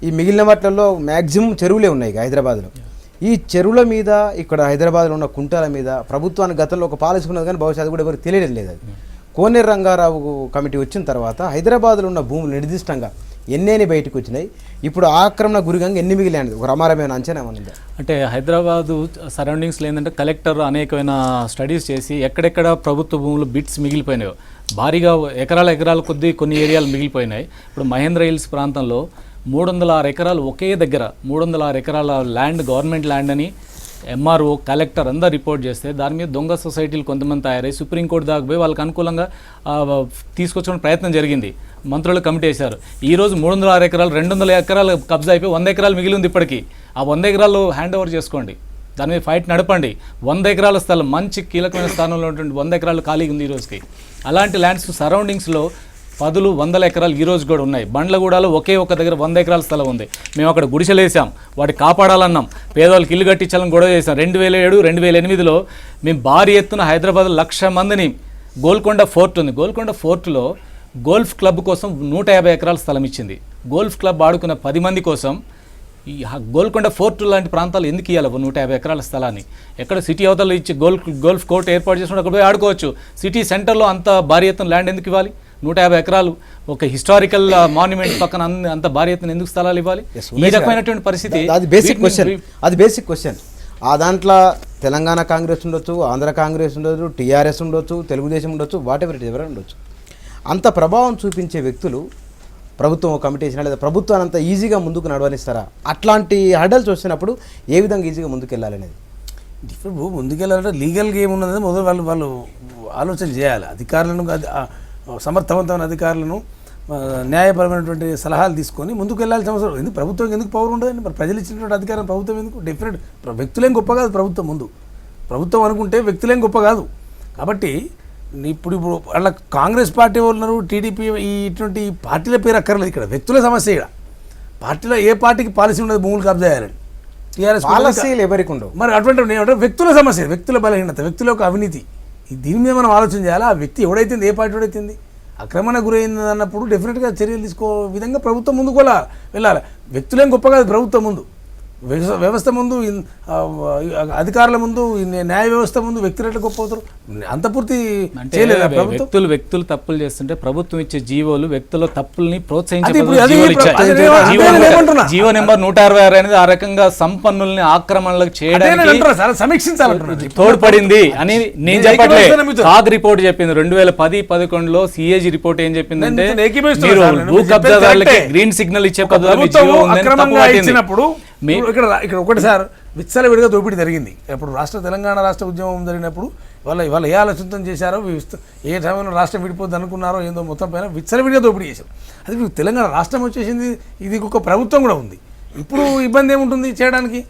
ఈ మిగిలిన వాటిల్లో మ్యాక్సిమం చెరువులే ఉన్నాయి హైదరాబాద్లో. ఈ చెరువుల మీద, ఇక్కడ హైదరాబాద్లో ఉన్న కుంటాల మీద ప్రభుత్వానికి గతంలో ఒక పాలసీ ఉన్నది, కానీ బహుశా అది కూడా ఎవరికి తెలియడం లేదు. అది కోనేరు రంగారావు కమిటీ వచ్చిన తర్వాత హైదరాబాద్లో ఉన్న భూములు నిర్దిష్టంగా ఎన్ని బయటకు వచ్చినాయి, ఇప్పుడు ఆక్రమణ గురిగంగా ఎన్ని మిగిలినది ఒక రమారమైన అంచనా ఏమన్నా? అంటే హైదరాబాదు సరౌండింగ్స్లో ఏంటంటే కలెక్టర్ అనేకమైన స్టడీస్ చేసి ఎక్కడెక్కడ ప్రభుత్వ భూములు బిట్స్ మిగిలిపోయినాయో భారీగా ఎకరాల కొద్దీ కొన్ని ఏరియాలు మిగిలిపోయినాయి. ఇప్పుడు మహేంద్ర హిల్స్ ప్రాంతంలో 306 ఎకరాలు ఒకే దగ్గర 306 ఎకరాల ల్యాండ్ గవర్నమెంట్ ల్యాండ్ అని ఎంఆర్ఓ కలెక్టర్ అందరు రిపోర్ట్ చేస్తే దాని మీద దొంగ సొసైటీలు కొంతమంది తయారై సుప్రీంకోర్టు దాకా పోయి వాళ్ళకి అనుకూలంగా తీసుకొచ్చిన ప్రయత్నం జరిగింది. మంత్రులు కమిటీ వేశారు. ఈరోజు 306 ఎకరాలు 200 ఎకరాలు కబ్జా అయిపోయి 100 ఎకరాలు మిగిలి ఉంది. ఇప్పటికీ ఆ 100 ఎకరాలు హ్యాండ్ ఓవర్ చేసుకోండి, దాని మీద ఫైట్ నడపండి. 100 ఎకరాల స్థలం మంచి కీలకమైన స్థానంలో ఉంటుంది, 100 ఎకరాలు ఖాళీగా ఉంది ఈ రోజుకి. అలాంటి ల్యాండ్స్ సరౌండింగ్స్లో పదులు 100 ఎకరాలు ఈ రోజు కూడా ఉన్నాయి. బండ్లగూడలో ఒకే ఒక దగ్గర 100 ఎకరాల స్థలం ఉంది. మేము అక్కడ గుడిసెలేసాం, వాటి కాపాడాలన్నాం, పేదవాళ్ళకి ఇల్లు కట్టించాలని గొడవ చేసాం. 2007, 2008లో మేము భారీ ఎత్తున హైదరాబాద్ 1,00,000 మందిని గోల్కొండ ఫోర్ట్ ఉంది, గోల్కొండ ఫోర్టులో గోల్ఫ్ క్లబ్ కోసం 150 ఎకరాల స్థలం ఇచ్చింది. గోల్ఫ్ క్లబ్ ఆడుకున్న 10 మంది కోసం ఈ గోల్కొండ ఫోర్ట్ లాంటి ప్రాంతాలు ఎందుకు ఇవ్వాలి 150 ఎకరాల స్థలాన్ని? ఎక్కడ సిటీ అవతల ఇచ్చి గోల్ఫ్ కోర్ట్ ఏర్పాటు చేసుకుంటే అక్కడ పోయి ఆడుకోవచ్చు. సిటీ సెంటర్లో అంత భారీ ఎత్తున ల్యాండ్ ఎందుకు ఇవ్వాలి? 150 ఎకరాలు ఒక హిస్టారికల్ మాన్యుమెంట్ పక్కన అంత భారీ ఎత్తున ఎందుకు స్థలాలు ఇవ్వాలి? ఈ రకమైనటువంటి పరిస్థితి అది బేసిక్ క్వశ్చన్. ఆ దాంట్లో తెలంగాణ కాంగ్రెస్ ఉండొచ్చు, ఆంధ్ర కాంగ్రెస్ ఉండొచ్చు, టీఆర్ఎస్ ఉండొచ్చు, తెలుగుదేశం ఉండొచ్చు, వాటెవర్ ఉండొచ్చు. అంత ప్రభావం చూపించే వ్యక్తులు ప్రభుత్వం ఒక కమిటీ వేసినా లేదా ప్రభుత్వాన్ని అంత ఈజీగా ముందుకు నడవనిస్తారా? అట్లాంటి హర్డల్స్ వచ్చినప్పుడు ఏ విధంగా ఈజీగా ముందుకు వెళ్ళాలనేది ఇప్పుడు ముందుకెళ్ళాలంటే లీగల్గా ఏమున్నది మొదలు వాళ్ళు ఆలోచన చేయాలి. అధికారులను సమర్థవంతమైన అధికారులను న్యాయపరమైనటువంటి సలహాలు తీసుకొని ముందుకు వెళ్ళాల్సిన అవసరం ఎందుకు? ప్రభుత్వం ఎందుకు పవర్ ఉండదండి? మరి ప్రజలు ఇచ్చినటువంటి అధికారం ప్రభుత్వం ఎందుకు? డెఫినెట్ వ్యక్తులేం గొప్ప కాదు ప్రభుత్వం ముందు. ప్రభుత్వం అనుకుంటే వ్యక్తులేం గొప్ప కాదు. కాబట్టి ఇప్పుడు వాళ్ళ కాంగ్రెస్ పార్టీ ఉన్నారు, టీడీపీ, ఇటువంటి పార్టీల పేరు అక్కర్లేదు. ఇక్కడ వ్యక్తుల సమస్య. ఇక్కడ పార్టీలో ఏ పార్టీకి పాలసీ ఉండదు భూములు కబ్జా చేయాలని? టీఆర్ఎస్ పాలసీలు ఎవరికి ఉండవు. మరి అటువంటి వ్యక్తుల సమస్య, వ్యక్తుల బలహీనత, వ్యక్తుల యొక్క అవినీతి, దీని మీద మనం ఆలోచన చేయాలి. ఆ వ్యక్తి ఎవడైతుంది, ఏ పార్టీ ఎవడైతుంది ఆక్రమణ గురైంది అన్నప్పుడు డెఫినెట్గా చర్యలు తీసుకో విధంగా ప్రభుత్వం ముందుకు వెళ్ళాలి. వ్యక్తులేం గొప్ప కాదు ప్రభుత్వం ముందు. వ్యవస్థ ముందు, అధికారుల ముందు, న్యాయ వ్యవస్థ ముందు వ్యక్తులు ఎట్లా గొప్ప అవుతారు? అంత పూర్తి వ్యక్తులు తప్పులు చేస్తుంటే ప్రభుత్వం ఇచ్చే జీవోలు వ్యక్తుల తప్పుల్ని ప్రోత్సహించే జీవో నెంబర్ 166 అనేది ఆ రకంగా సంపన్నుల్ని ఆక్రమణలకు చేయడానికి సమీక్షించాలి తోడ్పడింది అని నేను చెప్పట్లే. కాగ్ రిపోర్ట్ చెప్పింది 2010-11లో సిఏజీ రిపోర్ట్ ఏం చెప్పిందంటే భూ కబ్జాదారులకి గ్రీన్ సిగ్నల్ ఇచ్చే ఇచ్చినప్పుడు ఇక్కడ ఒకటి సార్ విచ్చలవిడిగా దోపిడీ జరిగింది. ఇప్పుడు తెలంగాణ రాష్ట్ర ఉద్యమం జరిగినప్పుడు వాళ్ళు ఏ ఆలోచనతో చేశారో, ఏ సమయంలో రాష్ట్రం విడిపోద్ది అనుకున్నారో ఏందో మొత్తం పైన విచ్చలవిడిగా దోపిడీ చేశారు. అది ఇప్పుడు తెలంగాణ రాష్ట్రం వచ్చేసింది, ఇది ఒక ప్రభుత్వం కూడా ఉంది. ఇప్పుడు ఇబ్బంది ఏముంటుంది చేయడానికి?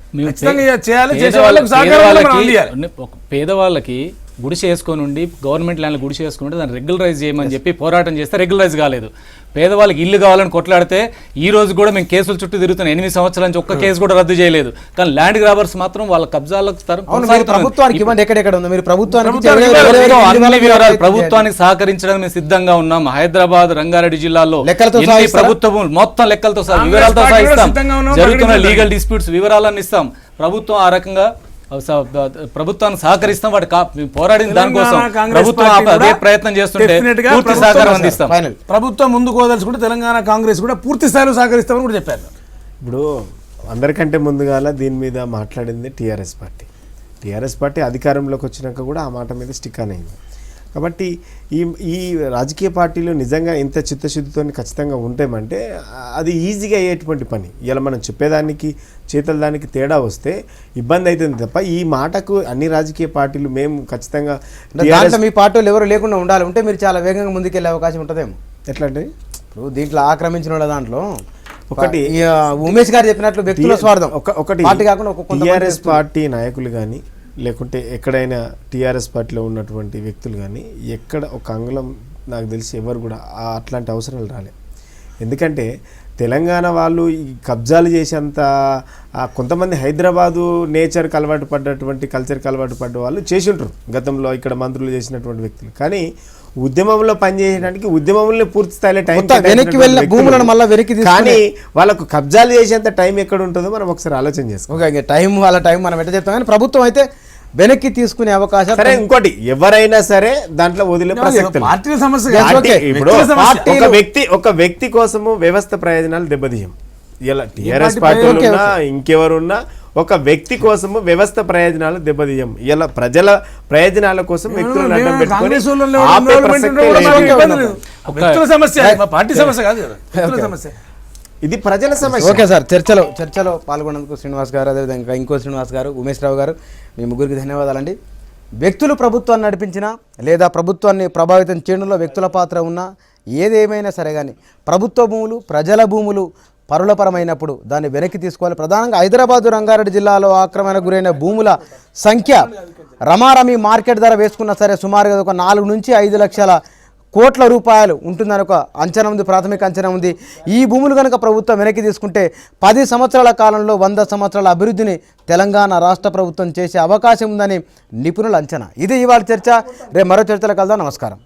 పేదవాళ్ళకి గుడిసె వేసుకొని ఉండి గవర్నమెంట్ ల్యాండ్లో గుడిసె వేసుకుంటే దాన్ని రెగ్యులరైజ్ చేయమని చెప్పి పోరాటం చేస్తే రెగ్యులరైజ్ కాలేదు. పేదవాళ్ళకి ఇల్లు కావాలని కొట్లాడితే ఈ రోజు కూడా మేము కేసుల చుట్టూ తిరుగుతున్నాం. 8 సంవత్సరాల నుంచి ఒక్క కేసు కూడా రద్దు చేయలేదు. కానీ ల్యాండ్ గ్రాబర్స్ మాత్రం వాళ్ళ కబ్జాలకు ప్రభుత్వానికి సహకరించడానికి మేము సిద్ధంగా ఉన్నాం. హైదరాబాద్, రంగారెడ్డి జిల్లాలో ప్రభుత్వం మొత్తం లెక్కలతో సహా వివరాలతో సహా ఇస్తాం. జరుగుతున్న లీగల్ డిస్ప్యూట్స్ వివరాలను ఇస్తాం. ప్రభుత్వం ఆ రకంగా ప్రభుత్వాన్ని సహకరిస్తాం. వాటి పోరాడిన దానికోసం ప్రభుత్వం అదే ప్రయత్నం చేస్తుంటే పూర్తి సహకారం అందిస్తాం. ప్రభుత్వం ముందుకు వదలుచుకుంటే తెలంగాణ కాంగ్రెస్ కూడా పూర్తి స్థాయిలో సహకరిస్తామని కూడా చెప్పారు. ఇప్పుడు అందరికంటే ముందుగాల దీని మీద మాట్లాడింది టీఆర్ఎస్ పార్టీ అధికారంలోకి వచ్చినాక కూడా ఆ మాట మీద స్టిక్ అని అయింది. కాబట్టి ఈ రాజకీయ పార్టీలు నిజంగా ఇంత చిత్తశుద్ధితో ఖచ్చితంగా ఉంటామంటే అది ఈజీగా అయ్యేటువంటి పని. ఇలా మనం చెప్పేదానికి చేతుల దానికి తేడా వస్తే ఇబ్బంది అవుతుంది తప్ప ఈ మాటకు అన్ని రాజకీయ పార్టీలు మేము ఖచ్చితంగా మీ పార్టీలు ఎవరు లేకుండా ఉండాలి ఉంటే మీరు చాలా వేగంగా ముందుకెళ్ళే అవకాశం ఉంటుందేమో. ఎట్లా అంటే ఇప్పుడు దీంట్లో ఆక్రమించిన దాంట్లో ఒకటి ఉమేష్ గారు చెప్పినట్లు వ్యక్తుల స్వార్థం ఒకటి పార్టీ కాకుండా టీఆర్ఎస్ పార్టీ నాయకులు కానీ లేకుంటే ఎక్కడైనా టీఆర్ఎస్ పార్టీలో ఉన్నటువంటి వ్యక్తులు కానీ ఎక్కడ ఒక అంగుళం నాకు తెలిసి ఎవరు కూడా అట్లాంటి అవసరాలు రాలే. ఎందుకంటే తెలంగాణ వాళ్ళు ఈ కబ్జాలు చేసేంత కొంతమంది హైదరాబాదు నేచర్కి అలవాటు పడ్డటువంటి కల్చర్కి అలవాటు పడ్డ వాళ్ళు చేసి ఉంటారు గతంలో ఇక్కడ మంత్రులు చేసినటువంటి వ్యక్తులు. కానీ ఉద్యమంలో పనిచేయడానికి ఉద్యమంలో పూర్తి స్థాయిలో టైం కానీ వాళ్ళకు కబ్జాలు చేసేంత టైం ఎక్కడ ఉంటుందో మనం ఒకసారి ఆలోచన చేసుకోవాలి. టైం వాళ్ళ టైం మనం ఎట్లా చెప్తాం కానీ ప్రభుత్వం అయితే వెనక్కి తీసుకునే అవకాశం. సరే ఇంకోటి ఎవరైనా సరే దాంట్లో వదిలే ప్రసక్తి ఒక వ్యక్తి కోసము వ్యవస్థ ప్రయోజనాలు దెబ్బతీయం. ఇలా టీఆర్ఎస్ పార్టీ ఉన్నా ఇంకెవరున్నా ఒక వ్యక్తి కోసము వ్యవస్థ ప్రయోజనాలు దెబ్బతీయం. ఇలా ప్రజల ప్రయోజనాల కోసం వ్యక్తులను అడ్డం పెట్టుకొని ఇది ప్రజల సమస్య. ఓకే సార్, చర్చలో పాల్గొన్నందుకు శ్రీనివాస్ గారు, అదేవిధంగా ఇంకో శ్రీనివాస్ గారు, ఉమేష్ రావు గారు, మీ ముగ్గురికి ధన్యవాదాలండి. వ్యక్తులు ప్రభుత్వాన్ని నడిపించినా లేదా ప్రభుత్వాన్ని ప్రభావితం చేయడంలో వ్యక్తుల పాత్ర ఉన్నా ఏదేమైనా సరే కానీ ప్రభుత్వ భూములు, ప్రజల భూములు పరులపరమైనప్పుడు దాన్ని వెనక్కి తీసుకోవాలి. ప్రధానంగా హైదరాబాదు, రంగారెడ్డి జిల్లాలో ఆక్రమణకు గురైన భూముల సంఖ్య రమారమి మార్కెట్ ధర వేసుకున్నా సరే సుమారుగా ఒక 4 నుంచి 5 లక్షల కోట్ల రూపాయలు ఉంటుందని ఒక అంచనా ఉంది, ప్రాథమిక అంచనా ఉంది. ఈ భూములు కనుక ప్రభుత్వం వెనక్కి తీసుకుంటే 10 సంవత్సరాల కాలంలో 100 సంవత్సరాల అభివృద్ధిని తెలంగాణ రాష్ట్ర ప్రభుత్వం చేసే అవకాశం ఉందని నిపుణుల అంచనా. ఇది ఇవాళ చర్చ. రేపు మరో చర్చలో కలుద్దాం. నమస్కారం.